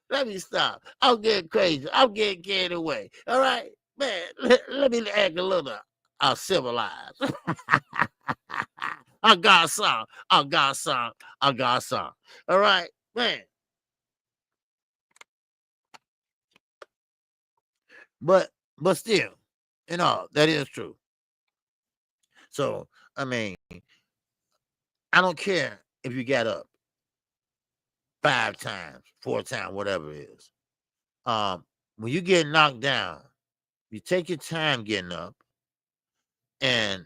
Let me stop. I'm getting crazy. I'm getting carried away. All right, man. Let me act a little civilized. I got some. All right, man. But still, that is true. So, I mean, I don't care if you got up 5 times, 4 times, whatever it is. When you get knocked down, you take your time getting up and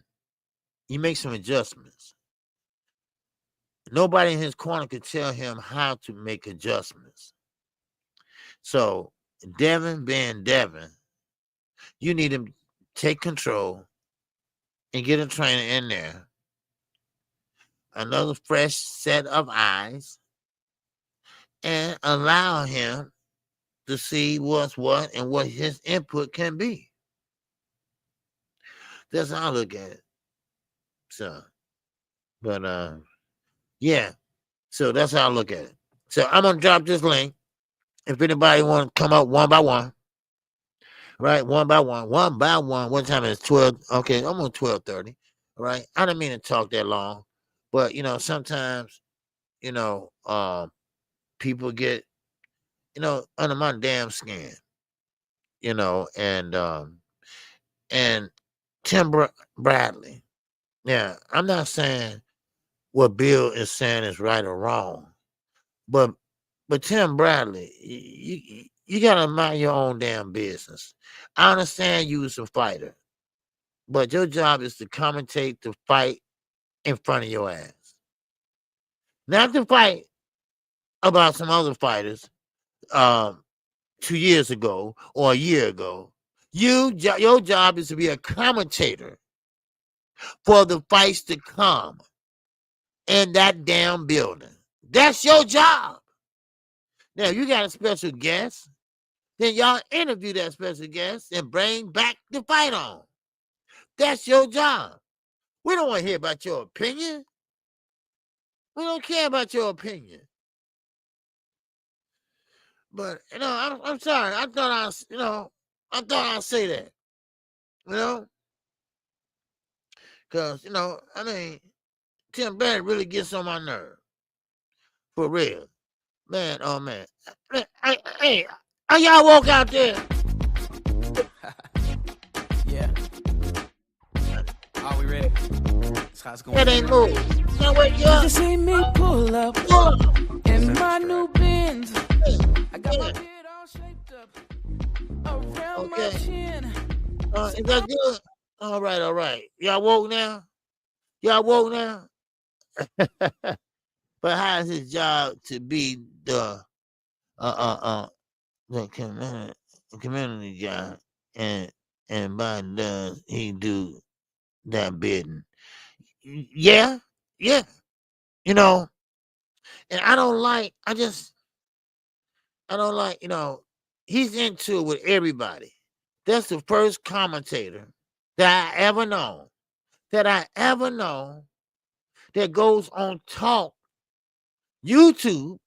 you make some adjustments. Nobody in his corner could tell him how to make adjustments. So, Devin being Devin, you need him to take control and get a trainer in there. Another fresh set of eyes, and allow him to see what's what and what his input can be. That's how I look at it. So, but yeah. So that's how I look at it. So I'm gonna drop this link. If anybody want to come up one by one, right? One by one. What time is it? 12? Okay, I'm on 12:30. Right? I didn't mean to talk that long, but sometimes, people get, under my damn skin, and Tim Bradley. Yeah, I'm not saying what Bill is saying is right or wrong, but Tim Bradley, you gotta mind your own damn business. I understand you was a fighter, but your job is to commentate the fight in front of your ass, not to fight about some other fighters 2 years ago or a year ago. Your job is to be a commentator for the fights to come in that damn building. That's your job. Now, you got a special guest, then y'all interview that special guest and bring back the fight on. That's your job. We don't want to hear about your opinion. We don't care about your opinion. But I'm sorry. I thought I'd say that. Because I mean, Tim Barrett really gets on my nerve. For real. Man, oh man. Hey, how y'all walk out there? Yeah. Are we ready? That's how it's going. That ain't move. Now wake you up. You see me pull up in my new Benz. I got my beard all shaped up around my chin. Is that good? All right. Y'all woke now? But how is his job to be the community job, and Biden does he do that bidding? Yeah, and I don't like. He's into it with everybody. That's the first commentator that I ever known that goes on YouTube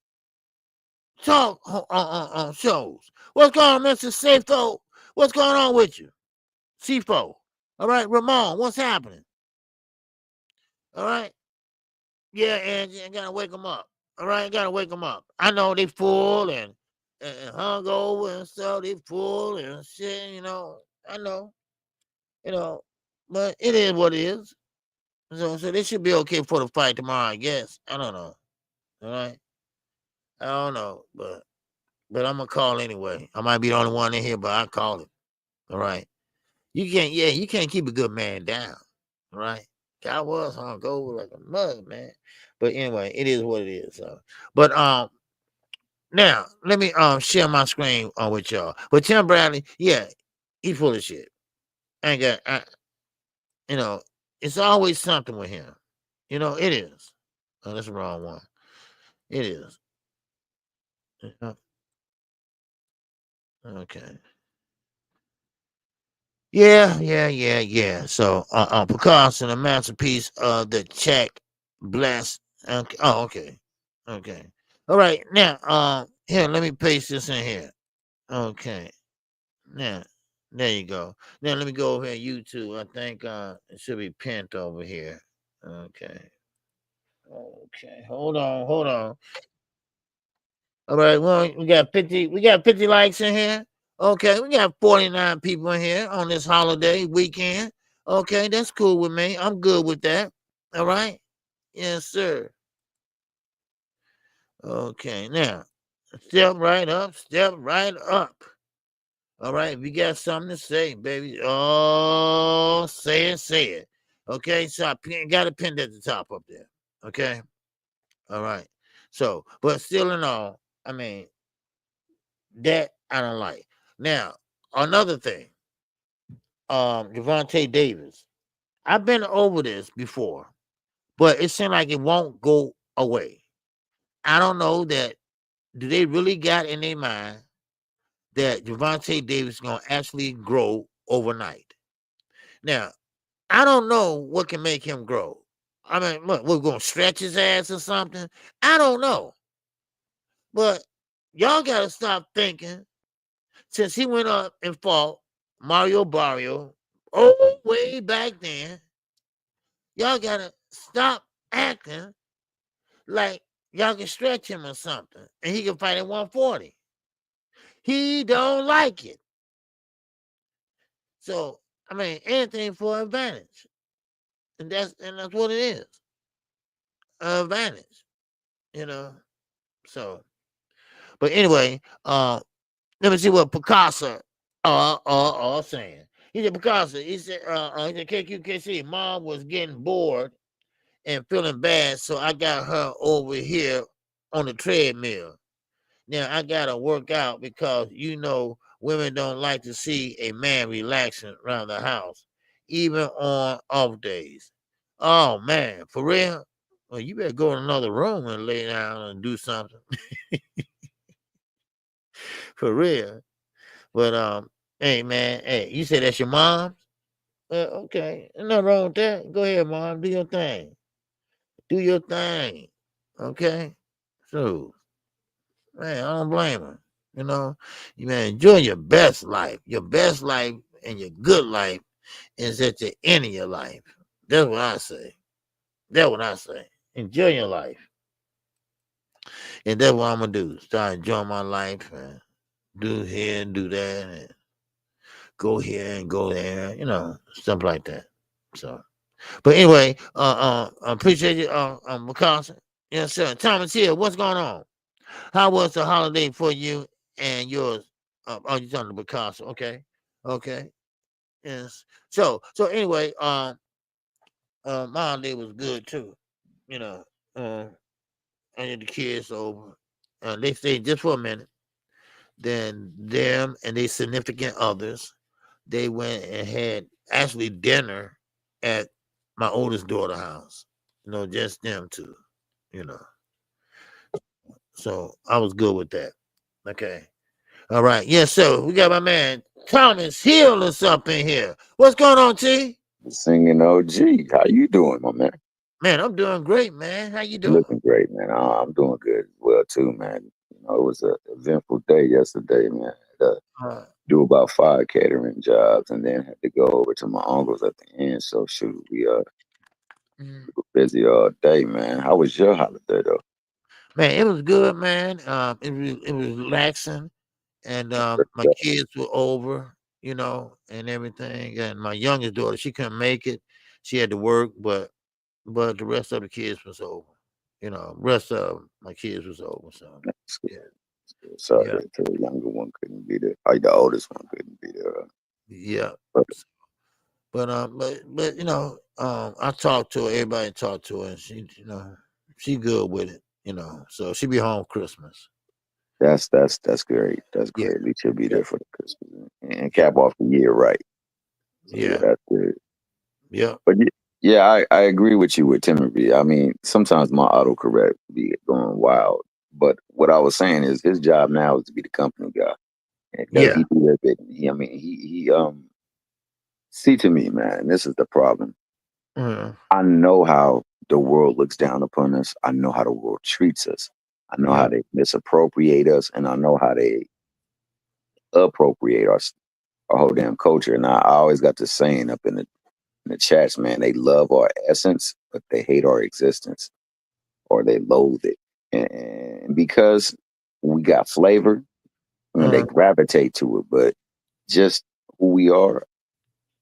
talk on shows. What's going on, Mr. Safo? What's going on with you? CFO. All right, Ramon, what's happening? All right. Yeah, Angie, I gotta wake them up. All right, I gotta wake them up. I know they full and hungover and stuff. They full and shit, I know, but it is what it is. So they should be okay for the fight tomorrow, I guess. I don't know. All right. I don't know, but I'm gonna call anyway. I might be the only one in here, but I call it. All right. You can't keep a good man down. All right. I was hungover like a mug, man. But anyway, it is what it is. But now let me share my screen with y'all. But Tim Bradley, yeah, he's full of shit. It's always something with him. It is. Oh, that's the wrong one. It is. Okay. Yeah. So, Picasso, the masterpiece of the Czech bless. Okay. Oh, okay. All right. Now, here, let me paste this in here. Okay. Now, there you go. Now, let me go over here. YouTube. I think it should be pinned over here. Okay. Hold on. All right. Well, we got 50 likes in here. Okay, we got 49 people in here on this holiday weekend. Okay, that's cool with me. I'm good with that. All right. Yes, sir. Okay, now step right up. All right, if you got something to say, baby, oh, say it. Okay, so I got it pinned at the top up there. Okay, all right. So, but still in all, I mean, that I don't like. Now, another thing, Devontae Davis. I've been over this before, but it seems like it won't go away. I don't know that. Do they really got in their mind that Devontae Davis is going to actually grow overnight? Now, I don't know what can make him grow. I mean, what, we're going to stretch his ass or something? I don't know. But y'all got to stop thinking, since he went up and fought Mario Barrio, way back then, y'all got to stop acting like y'all can stretch him or something, and he can fight at 140. He don't like it. So, I mean, anything for advantage. And that's what it is. Advantage. So, but anyway, let me see what Picasso saying. He said, Picasso, he said KQKC, mom was getting bored and feeling bad, so I got her over here on the treadmill. Now I gotta work out because women don't like to see a man relaxing around the house, even on off days. Oh man, for real? Well, you better go in another room and lay down and do something. For real. But hey man, hey, you say that's your mom's? Okay, nothing wrong with that. Go ahead, mom, do your thing. Okay. So, man, I don't blame her. You know, you man, enjoy your best life. Your best life and your good life is at the end of your life. That's what I say. That's what I say. Enjoy your life. And that's what I'm gonna do. Start enjoying my life and do here and do that and go here and go there, stuff like that. So but anyway, I appreciate you, McCarson. Yes, sir. Thomas here, what's going on? How was the holiday for you and yours? You talking to McCarson? Okay. Okay. Yes. So anyway, my holiday was good too. You know, I had the kids over. They stayed just for a minute. Then them and their significant others, they went and had actually dinner at my oldest daughter's house. Just them two. You know, so I was good with that. Okay. All right. Yes, sir. We got my man Thomas Hill is up in here. What's going on, T? Singing OG. How you doing, my man? Man, I'm doing great, man. How you doing? Looking great, man. I'm doing good as well too, man. It was an eventful day yesterday, man. I had to do about 5 catering jobs, and then had to go over to my uncle's at the end. So shoot, we were busy all day, man. How was your holiday though? Man, it was good, man. It was relaxing, and my kids were over, and everything. And my youngest daughter, she couldn't make it; she had to work, but the rest of the kids was over. Rest of my kids was over. So yeah. Sorry that the younger one couldn't be there. The oldest one couldn't be there. Yeah. But I talked to her. Everybody talked to her, and she good with it. So she be home Christmas. That's great. That's great. At least she'll be there for the Christmas and cap off the year, right? So, that's good. Yeah. But I agree with you with Timothy. I mean, sometimes my autocorrect be going wild. But what I was saying is his job now is to be the company guy. And does he do that bit? He see, to me, man, this is the problem. I know how the world looks down upon us. I know how the world treats us. I know how they misappropriate us, and I know how they appropriate our whole damn culture. And I always got this saying up in the chats, man, they love our essence, but they hate our existence, or they loathe it. And because we got flavor, they gravitate to it. But just who we are,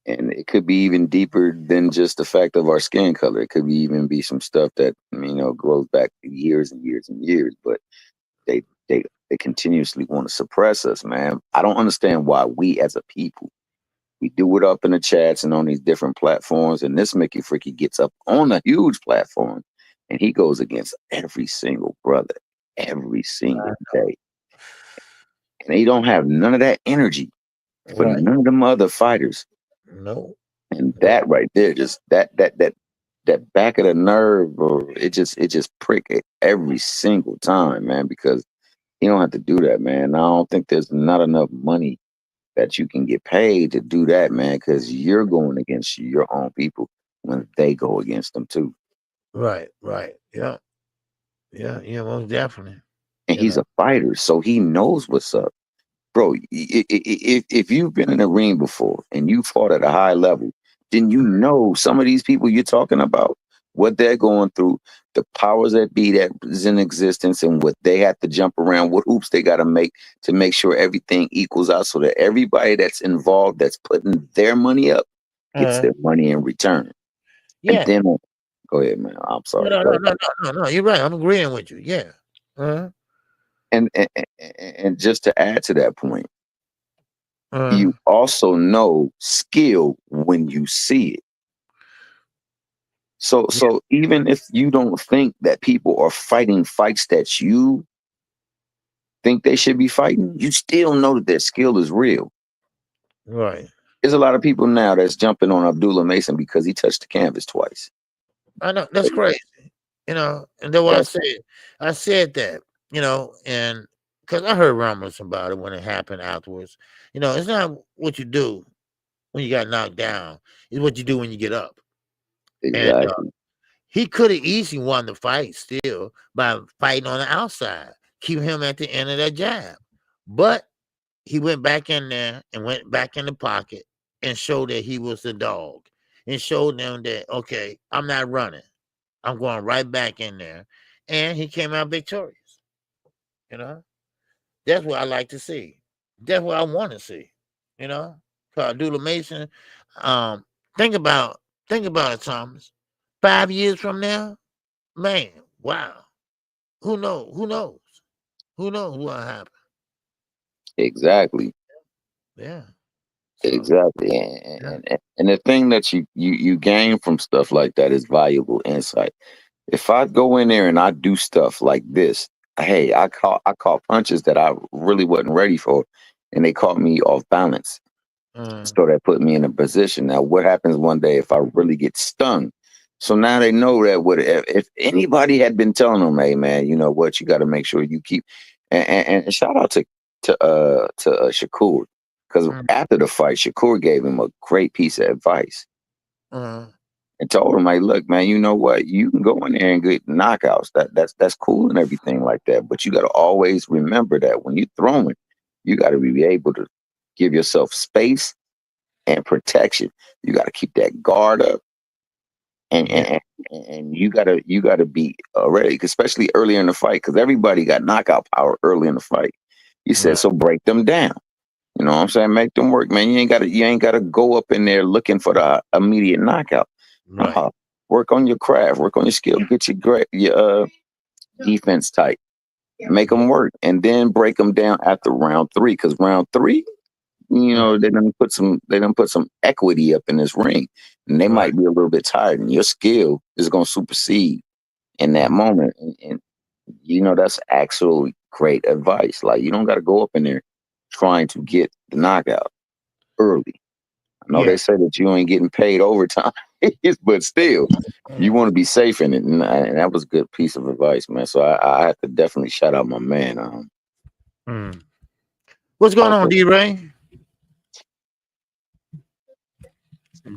and it could be even deeper than just the fact of our skin color. It could even be some stuff that goes back years and years and years. But they continuously want to suppress us, man. I don't understand why we as a people, we do it up in the chats and on these different platforms. And this Mickey Freaky gets up on a huge platform and he goes against every single brother every single day. And they don't have none of that energy for none of them other fighters. No. And that right there, just that back of the nerve, or it just prick it every single time, man, because you don't have to do that, man. I don't think there's not enough money that you can get paid to do that, man, because you're going against your own people when they go against them too. Right. Yeah, most definitely. And he's a fighter, so he knows what's up. Bro, if you've been in the ring before and you fought at a high level, then you know some of these people you're talking about, what they're going through, the powers that be that is in existence, and what they have to jump around, what hoops they got to make sure everything equals out, so that everybody that's involved, that's putting their money up, gets their money in return. Yeah. And then, go ahead, man. I'm sorry. No. You're right. I'm agreeing with you. Yeah. And just to add to that point, you also know skill when you see it. So even if you don't think that people are fighting fights that you think they should be fighting, you still know that their skill is real. Right. There's a lot of people now that's jumping on Abdullah Mason because he touched the canvas twice. I know, that's crazy. And then what I said that, and because I heard rumors about it when it happened afterwards. It's not what you do when you got knocked down, it's what you do when you get up. Exactly. And he could have easily won the fight still by fighting on the outside, keep him at the end of that jab. But he went back in there and went back in the pocket and showed that he was the dog and showed them that, okay, I'm not running. I'm going right back in there. And he came out victorious. You know, that's what I like to see. That's what I want to see. You know, Abdullah Mason. Think about it, Thomas. 5 years from now, man, wow. Who knows? Who knows? Who knows what will happen? Exactly. Yeah. So, Exactly. And the thing that you gain from stuff like that is valuable insight. If I go in there and I do stuff like this, hey, I caught punches that I really wasn't ready for, and they caught me off balance. So that put me in a position. Now, what happens one day if I really get stung? So now they know that if anybody had been telling them, hey man, you know what, you got to make sure you keep. And shout out to Shakur, because after the fight, Shakur gave him a great piece of advice and told him, hey, look, man, you know what, you can go in there and get knockouts. That's cool and everything like that, but you got to always remember that when you're throwing, you got to be able to give yourself space and protection. You got to keep that guard up, and you gotta be ready, especially early in the fight, because everybody got knockout power early in the fight. He said, so break them down. You know what I'm saying? Make them work, man. You ain't gotta go up in there looking for the immediate knockout. right. Work on your craft, work on your skill, get your defense tight, make them work, and then break them down after round 3, because round 3. You know, they done put some equity up in this ring, and they might be a little bit tired, and your skill is gonna supersede in that moment. And you know, that's actually great advice. Like, you don't got to go up in there trying to get the knockout early. I know they say that you ain't getting paid overtime, but still, you want to be safe in it, and that was a good piece of advice, man. So I have to definitely shout out my man. What's going on, D-Ray?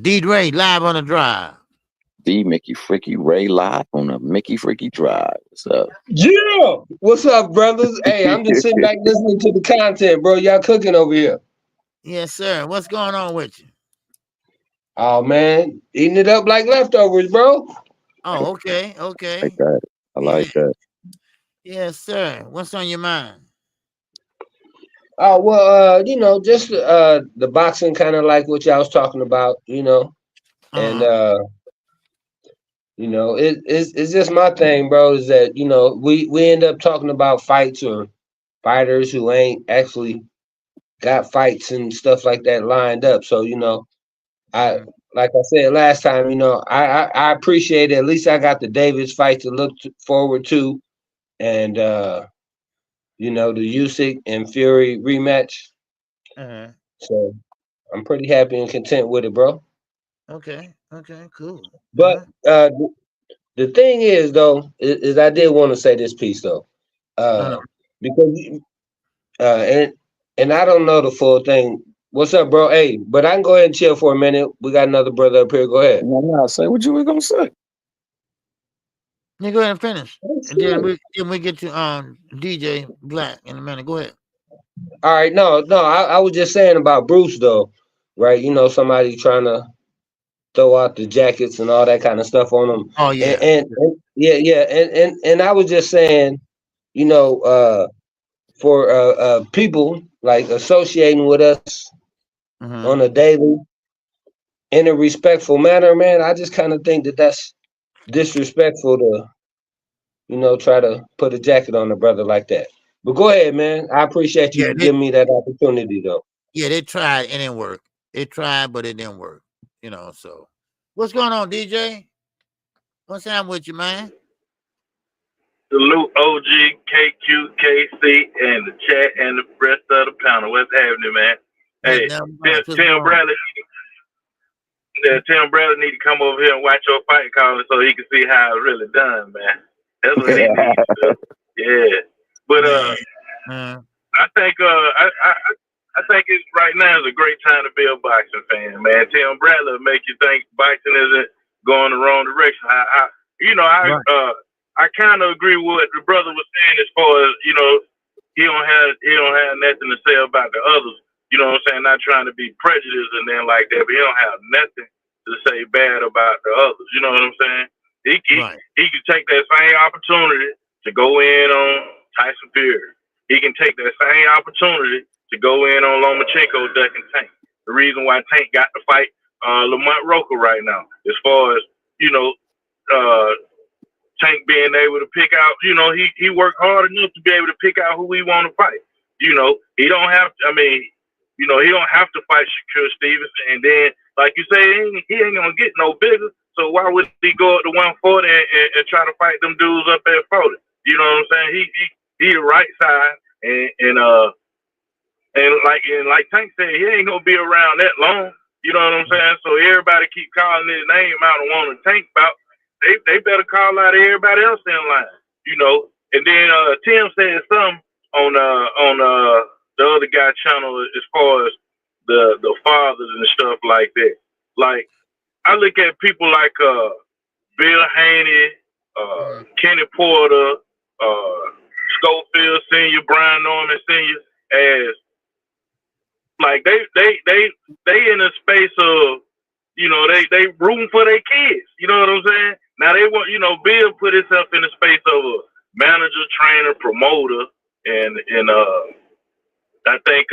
D-Ray live on the drive. D Mickey Freaky Ray live on a Mickey Freaky Drive. What's up? Yeah. What's up, brothers? Hey, I'm just sitting back listening to the content, bro. Y'all cooking over here. Yes, sir. What's going on with you? Oh man, eating it up like leftovers, bro. Oh, okay, okay. Like that. I like that. Yes, sir. What's on your mind? Oh well, you know, just the boxing, kind of like what y'all was talking about, you know, and you know, it's just my thing, bro. Is that, you know, we end up talking about fights or fighters who ain't actually got fights and stuff like that lined up. So, you know, like I said last time, you know, I appreciate it. At least I got the Davis fight to look forward to, and you know, the Usyk and Fury rematch. So I'm pretty happy and content with it, bro. Okay, cool. But the thing is, though, is I did want to say this piece though, because and I don't know the full thing. What's up, bro? Hey, but I can go ahead and chill for a minute. We got another brother up here. Go ahead. No, say what you were gonna say. Yeah, go ahead and finish. And then we get to DJ Black in a minute. Go ahead. All right, no, I was just saying about Bruce though, right? You know, somebody trying to throw out the jackets and all that kind of stuff on them. Oh yeah, and I was just saying, you know, for people like associating with us on a daily in a respectful manner, man, I just kind of think that that's disrespectful to, you know, try to put a jacket on a brother like that. But go ahead, man. I appreciate you giving me that opportunity, though. Yeah, they tried. It didn't work. They tried, but it didn't work. You know. So, what's going on, DJ? What's happening with you, man? Salute OG, KQKC, and the chat and the rest of the panel. What's happening, man? Hey, Tim Bradley. Tim Bradley need to come over here and watch your fight calling so he can see how it's really done, man. That's what he needs to do. Yeah. But I think I think it's right now is a great time to be a boxing fan, man. Tim Bradley will make you think boxing isn't going the wrong direction. I kind of agree with what the brother was saying as far as, you know, he don't have nothing to say about the others. You know what I'm saying? Not trying to be prejudiced and then like that, but he don't have nothing to say bad about the others. You know what I'm saying? He can take that same opportunity to go in on Tyson Fury. He can take that same opportunity to go in on Lomachenko ducking Tank. The reason why Tank got to fight Lamont Roker right now, as far as, you know, Tank being able to pick out, you know, he worked hard enough to be able to pick out who he want to fight. You know, he don't have to, I mean, you know, he don't have to fight Shakur Stevenson. And then, like you say, he ain't going to get no bigger. So why would he go up to 140 and try to fight them dudes up at 40? You know what I'm saying? He the right side. And like Tank said, he ain't going to be around that long. You know what I'm saying? So everybody keep calling his name out and wanting to Tank about. They better call out everybody else in line, you know. And then Tim said something on the other guy's channel as far as the fathers and stuff like that. Like, I look at people like Bill Haney, Kenny Porter, Schofield Sr., Brian Norman Sr. as like they in a space of, you know, they rooting for their kids. You know what I'm saying? Now they want, you know, Bill put himself in the space of a manager, trainer, promoter, and I think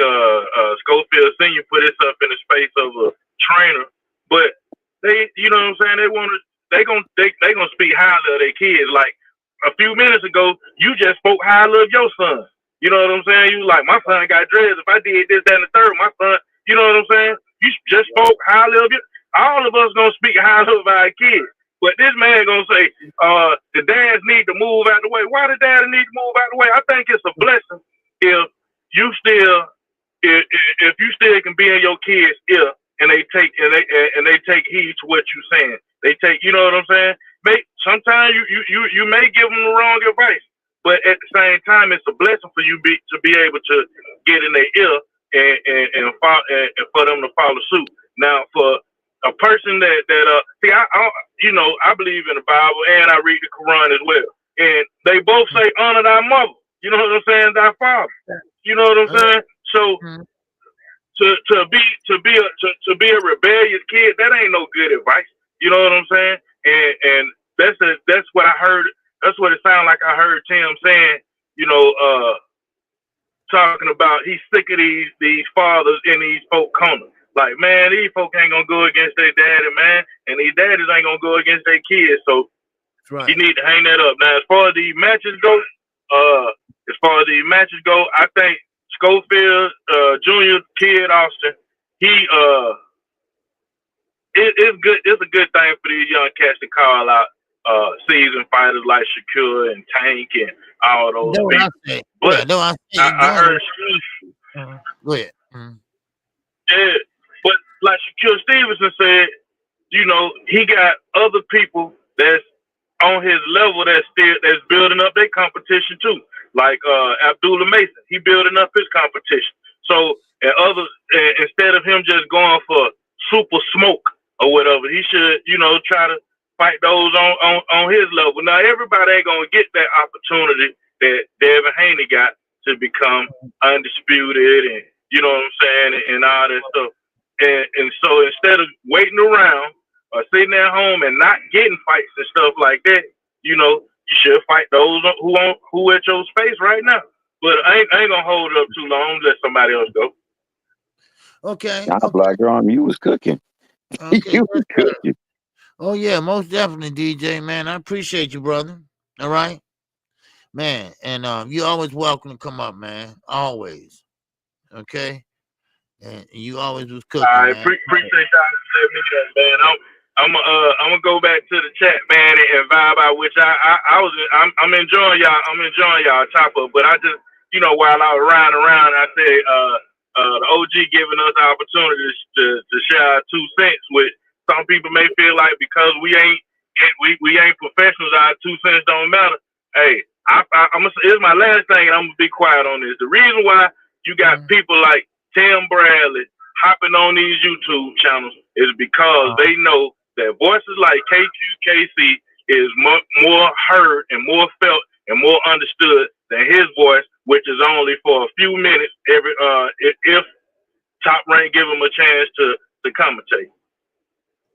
Schofield Sr. put himself in the space of a trainer. But they, you know what I'm saying? They gonna speak highly of their kids. Like a few minutes ago, you just spoke highly of your son. You know what I'm saying? You like, my son got dreads. If I did this, that, and the third, my son, you know what I'm saying? You just spoke highly of it. All of us gonna speak highly of our kids. But this man gonna say, the dads need to move out the way. Why the dads need to move out the way? I think it's a blessing if you still can be in your kids' ear and they take heed to what you're saying. They take, you know what I'm saying? Sometimes you may give them the wrong advice, but at the same time, it's a blessing for you to be able to get in their ear and for them to follow suit. Now, for a person that see, I believe in the Bible and I read the Quran as well, and they both say honor thy mother. You know what I'm saying? Thy father. You know what I'm saying? So to be a rebellious kid, that ain't no good advice. You know what I'm saying? And that's what I heard. That's what it sounded like I heard Tim saying. You know, talking about he's sick of these fathers in these folk corners. Like, man, these folk ain't gonna go against their daddy, man, and these daddies ain't gonna go against their kids. So you need to hang that up. Now, as far as these matches go, I think Schofield, Junior, Kid Austin, it's good. It's a good thing for these young cats to call out seasoned fighters like Shakur and Tank and all those people. But I heard. Go ahead. Yeah, but like Shakur Stevenson said, you know, he got other people that's on his level that's building up their competition too. Like Abdullah Mason, he building up his competition. So instead of him just going for super smoke or whatever, he should, you know, try to fight those on his level. Now everybody ain't gonna get that opportunity that Devin Haney got to become undisputed, and you know what I'm saying, and all that stuff. And so instead of waiting around or sitting at home and not getting fights and stuff like that, you know, you should fight those who at your space right now. But I ain't gonna hold it up too long. Let somebody else go. Okay. Black Arm, you was cooking. Okay. You was cooking. Oh yeah, most definitely, DJ, man. I appreciate you, brother. All right, man. And you always welcome to come up, man. Always. Okay. And you always was cooking. I man. Appreciate y'all letting me know, man. I'm gonna go back to the chat, man, and vibe out. Which I'm enjoying y'all. I'm enjoying y'all top up. But I just, you know, while I was riding around, I said the OG giving us the opportunity to share our 2 cents. With some people may feel like because we ain't professionals, our 2 cents don't matter. Hey, it's my last thing, and I'm gonna be quiet on this. The reason why you got people like Tim Bradley hopping on these YouTube channels is because they know that voices like KQKC is more heard and more felt and more understood than his voice which is only for a few minutes every if Top Rank give him a chance to commentate.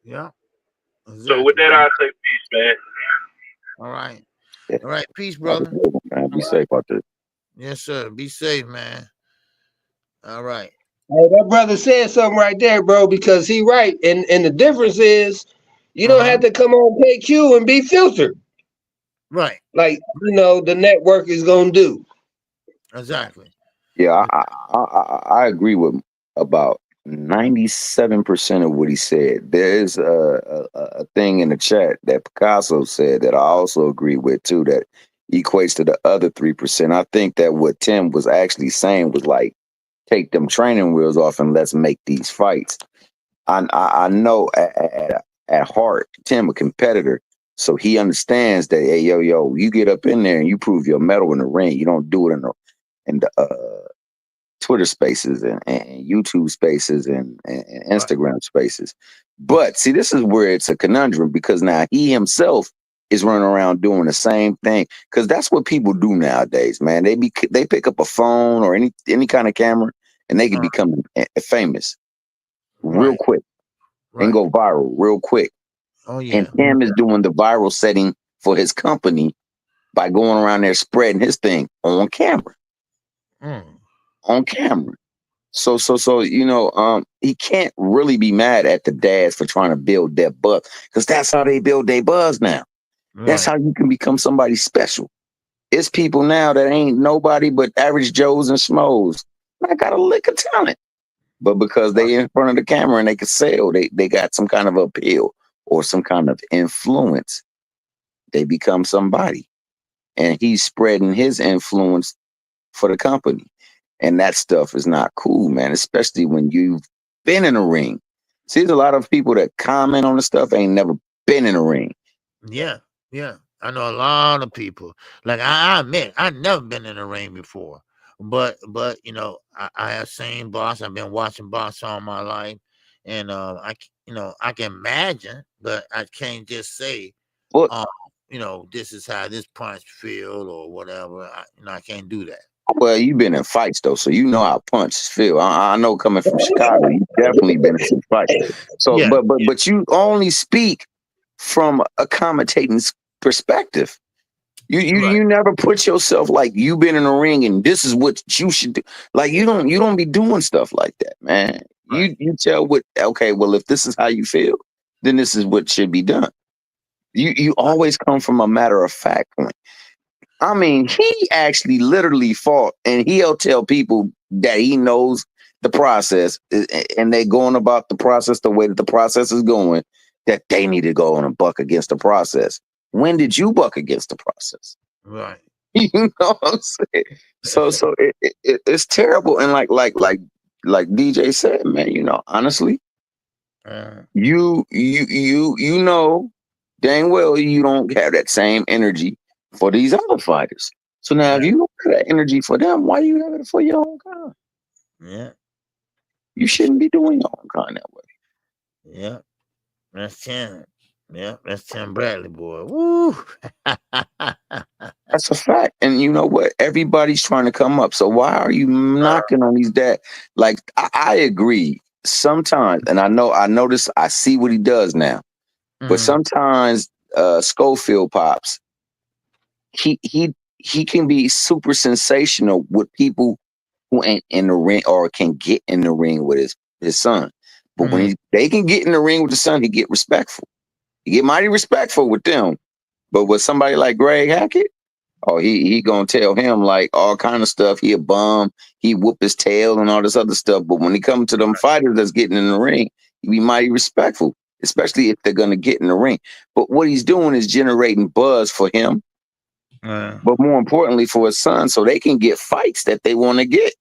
Yeah. Exactly. So with that, I'll say peace, man. All right. Yeah. All right. Peace, brother. Man, be safe out there. Yes, sir. Be safe, man. All right. Hey, that brother said something right there, bro, because he right. And the difference is you don't have to come on KQ and be filtered. Right. Like, the network is gonna do. Exactly. Yeah, I agree with about 97% of what he said. There is a thing in the chat that Picasso said that I also agree with too, that equates to the other 3%. I think that what Tim was actually saying was like, take them training wheels off and let's make these fights. I know at heart, Tim a competitor, so he understands that, hey, yo, you get up in there and you prove your mettle in the ring. You don't do it in the Twitter spaces and YouTube spaces and Instagram spaces. But see, this is where it's a conundrum, because now he himself is running around doing the same thing, because that's what people do nowadays, man. They pick up a phone or any kind of camera and they can become famous real quick and go viral real quick. Oh yeah. And Tim is doing the viral setting for his company by going around there spreading his thing on camera. On camera. So he can't really be mad at the dads for trying to build their buzz, because that's how they build their buzz now. Right. That's how you can become somebody special. It's people now that ain't nobody but average Joes and Schmoes. I got a lick of talent. But because they in front of the camera and they can sell, they got some kind of appeal or some kind of influence. They become somebody. And he's spreading his influence for the company. And that stuff is not cool, man, especially when you've been in a ring. See, there's a lot of people that comment on the stuff ain't never been in a ring. Yeah, yeah. I know a lot of people. Like, I admit, I've never been in a ring before. But I have seen box. I've been watching box all my life. And I can imagine, but I can't just say, this is how this punch feel or whatever. I can't do that. Well, you've been in fights though, so you know how punches feel. I know, coming from Chicago, you've definitely been in some fights. So, yeah, but you only speak from a commentating's perspective. You never put yourself like you've been in a ring and this is what you should do. Like you don't be doing stuff like that, man. Right. You tell well, if this is how you feel, then this is what should be done. You always come from a matter of fact point. I mean, he actually literally fought, and he'll tell people that he knows the process, and they're going about the process the way that the process is going, that they need to go on and buck against the process. When did you buck against the process? Right. You know what I'm saying? So it's terrible. And like DJ said, man, honestly, you know dang well you don't have that same energy for these other fighters. So now, if you don't have that energy for them, why do you have it for your own kind? Yeah. You shouldn't be doing your own kind that way. Yeah. That's Tim. Yeah, that's Tim Bradley, boy. Woo. That's a fact. And you know what? Everybody's trying to come up. So why are you knocking on these dads? Like, I agree sometimes, and I notice, I see what he does now. But sometimes Schofield pops, he can be super sensational with people who ain't in the ring or can get in the ring with his son. But when they can get in the ring with the son, he get respectful. He get mighty respectful with them. But with somebody like Greg Hackett, he gonna tell him like all kind of stuff. He a bum. He whoop his tail and all this other stuff. But when he come to them fighters that's getting in the ring, he be mighty respectful, especially if they're gonna get in the ring. But what he's doing is generating buzz for him, but more importantly for his son, so they can get fights that they want to get.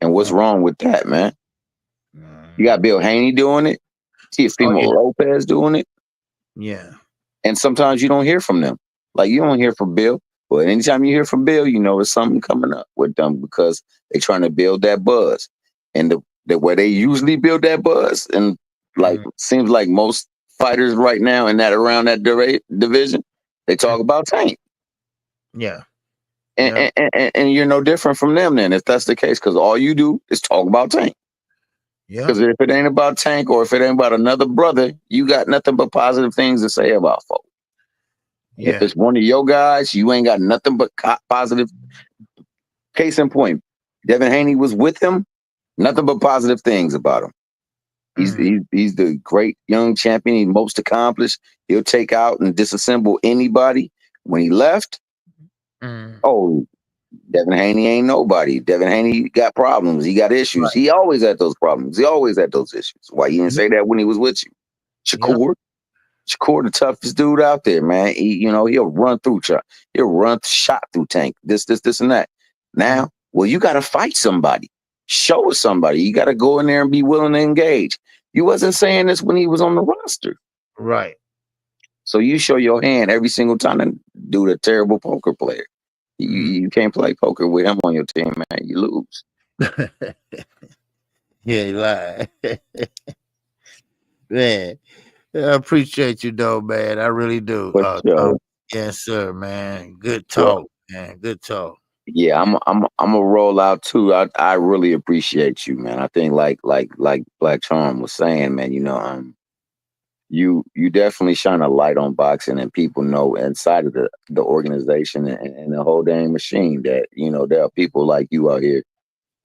And what's wrong with that, man? You got Bill Haney doing it, Teofimo Lopez doing it. Yeah. And sometimes you don't hear from them. Like, you don't hear from Bill. But anytime you hear from Bill, you know there's something coming up with them, because they're trying to build that buzz. And the way they usually build that buzz, and like seems like most fighters right now in that around that division, they talk about Tank. Yeah. And you're no different from them then, if that's the case, because all you do is talk about Tank. Yeah. Because if it ain't about Tank or if it ain't about another brother, you got nothing but positive things to say about folks. Yeah. If it's one of your guys, you ain't got nothing but positive. Case in point, Devin Haney was with him, nothing but positive things about him. He's the great young champion. He's most accomplished. He'll take out and disassemble anybody. When he left, oh, Devin Haney ain't nobody. Devin Haney got problems. He got issues. Right. He always had those problems. He always had those issues. Why you didn't say that when he was with you? Shakur, Shakur, the toughest dude out there, man. He'll run through shot through Tank. This, and that. Now, well, you got to fight somebody. Show us somebody. You got to go in there and be willing to engage. You wasn't saying this when he was on the roster. Right. So you show your hand every single time and dude a terrible poker player. You can't play poker with him on your team, man. You lose. Yeah, you lied. Man, I appreciate you though, man. I really do. Yes, sir, man. Good talk, man. Good talk. Yeah, I'm a roll out too. I really appreciate you, man. I think like Black Charm was saying, man, you definitely shine a light on boxing, and people know inside of the organization and the whole dang machine that, there are people like you out here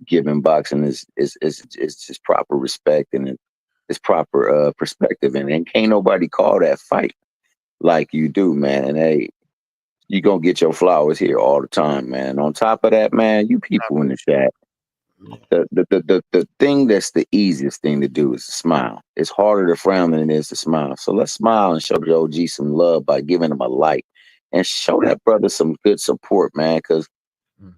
giving boxing is just proper respect and it's proper perspective, and can't nobody call that fight like you do, man. And hey, you gonna get your flowers here all the time, man. And on top of that, man, you people in the chat, the thing that's the easiest thing to do is to smile. It's harder to frown than it is to smile. So let's smile and show the OG some love by giving him a like, and show that brother some good support, man. Because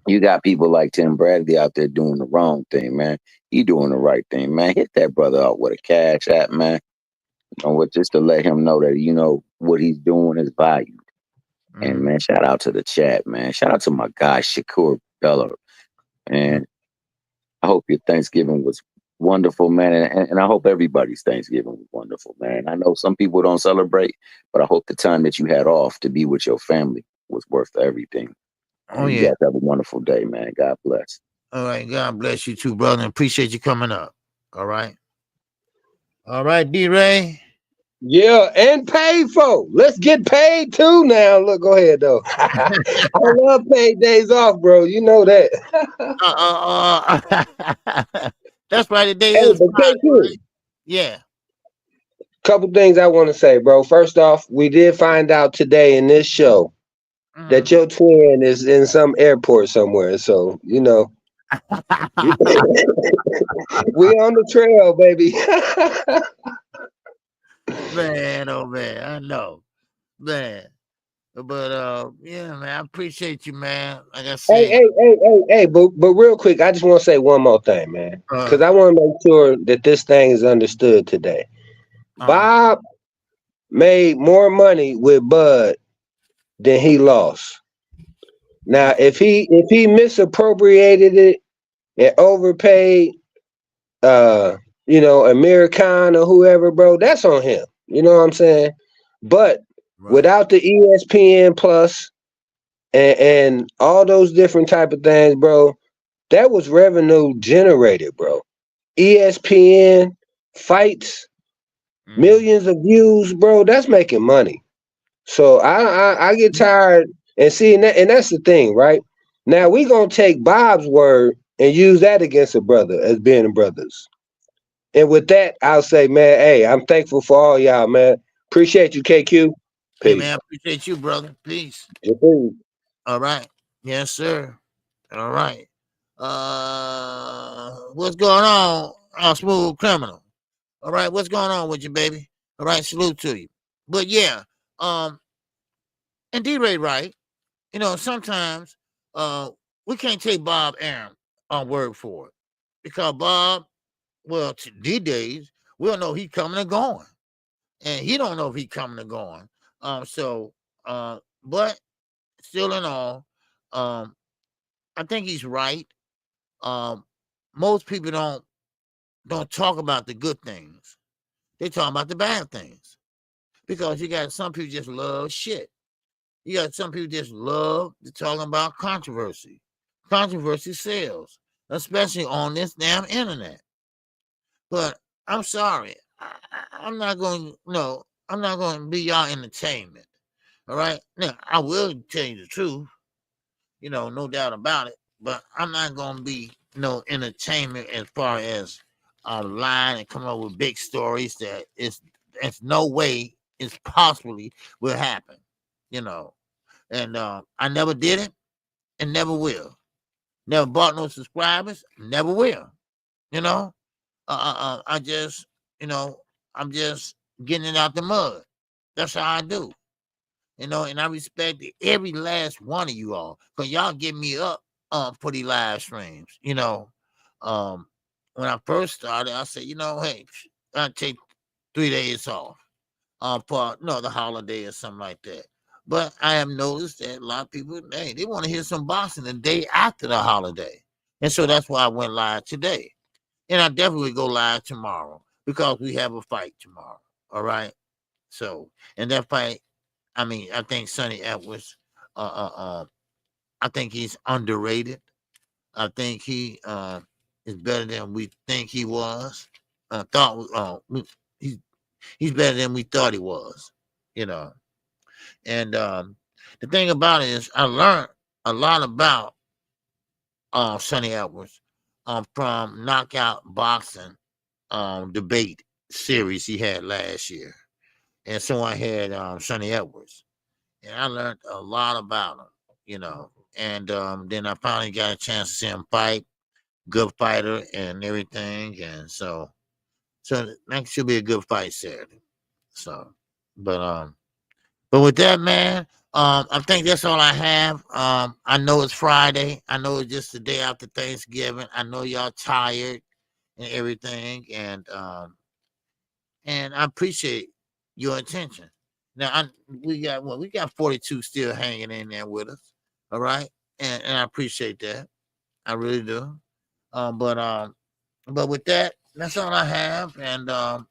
you got people like Tim Bradley out there doing the wrong thing, man. He doing the right thing, man. Hit that brother out with a cash app, man. Just to let him know that what he's doing is valued. And man, shout out to the chat, man. Shout out to my guy Shakur Bella, and I hope your Thanksgiving was wonderful, man. And I hope everybody's Thanksgiving was wonderful, man. I know some people don't celebrate, but I hope the time that you had off to be with your family was worth everything. Oh, you guys have a wonderful day, man. God bless. All right. God bless you too, brother. Appreciate you coming up. All right. All right, D-Ray. Yeah, and paid for. Let's get paid too now. Look, go ahead though. I love paid days off, bro. You know that. That's right. The day is Friday, right? Yeah. Couple things I want to say, bro. First off, we did find out today in this show that your twin is in some airport somewhere. So, we on the trail, baby. Man, oh man, I know, man. But yeah, man, I appreciate you, man. Like I said, hey, but real quick, I just want to say one more thing, man, because I want to make sure that this thing is understood today. Bob made more money with Bud than he lost. Now, if he misappropriated it and overpaid, Amir Khan or whoever, bro, that's on him. You know what I'm saying? But without the ESPN Plus and all those different type of things, bro, that was revenue generated, bro. ESPN fights, millions of views, bro. That's making money. So I get tired and seeing that, and that's the thing, right? Now we gonna take Bob's word and use that against a brother as being brothers. And with that, I'll say, man, hey, I'm thankful for all y'all, man. Appreciate you, KQ. Peace. Hey, man, I appreciate you, brother. Peace. All right. Yes, sir. All right. What's going on, Smooth Criminal? All right, what's going on with you, baby? All right, salute to you. But yeah, and D-Ray, right? Sometimes we can't take Bob Arum on word for it, because Bob, well, to these days, we don't know if he's coming or going, and he don't know if he's coming or going. But still in all, I think he's right. Most people don't talk about the good things. They talk about the bad things, because you got some people just love shit. You got some people just love to talk about controversy. Controversy sells, especially on this damn internet. But I'm sorry, I'm not going. No, I'm not going to be y'all entertainment. All right. Now I will tell you the truth. No doubt about it. But I'm not going to be no entertainment as far as lying and come up with big stories that it's no way it's possibly will happen. And I never did it and never will. Never bought no subscribers, never will. I just, I'm just getting it out the mud. That's how I do. And I respect every last one of you all, because y'all get me up for these live streams. When I first started, I said, hey, I'll take 3 days off for the holiday or something like that. But I have noticed that a lot of people, they want to hear some boxing the day after the holiday. And so that's why I went live today. And I definitely go live tomorrow because we have a fight tomorrow. All right. So, and that fight, I think Sonny Edwards, I think he's underrated. I think he is better than we think he was. He's better than we thought he was, And the thing about it is, I learned a lot about Sonny Edwards from Knockout Boxing debate series he had last year. And so I had Sonny Edwards. And I learned a lot about him, And then I finally got a chance to see him fight. Good fighter and everything. And so that should be a good fight Saturday. So, but with that, man, I think that's all I have. I know it's Friday. I know it's just the day after Thanksgiving. I know y'all tired and everything. And I appreciate your attention. Now we got 42 still hanging in there with us. All right. And I appreciate that. I really do. But with that, that's all I have. And of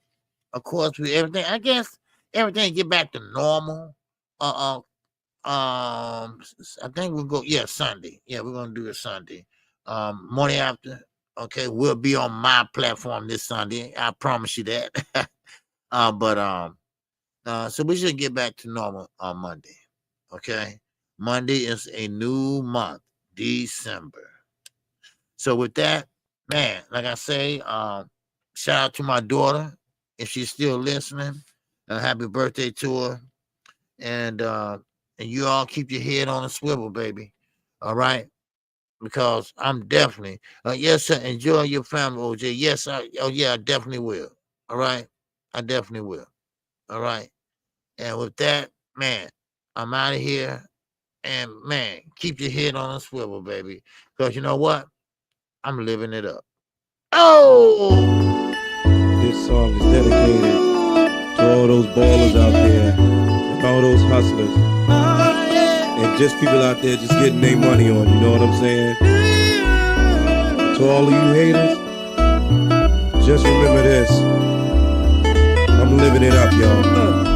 course, I guess everything get back to normal. I think we'll go, Sunday. Yeah, we're gonna do it Sunday. Morning after. Okay, we'll be on my platform this Sunday. I promise you that. So we should get back to normal on Monday. Okay. Monday is a new month, December. So with that, man, like I say, shout out to my daughter if she's still listening. Happy birthday to her. And you all keep your head on a swivel, baby. All right. Because I'm definitely, yes, sir, enjoy your family, OJ. Yes, I definitely will. All right. I definitely will. All right. And with that, man, I'm out of here. And man, keep your head on a swivel, baby. Because you know what? I'm living it up. Oh! This song is dedicated to all those ballers out there and all those hustlers. And just people out there just getting their money on, you know what I'm saying? To all of you haters, just remember this. I'm living it up, y'all.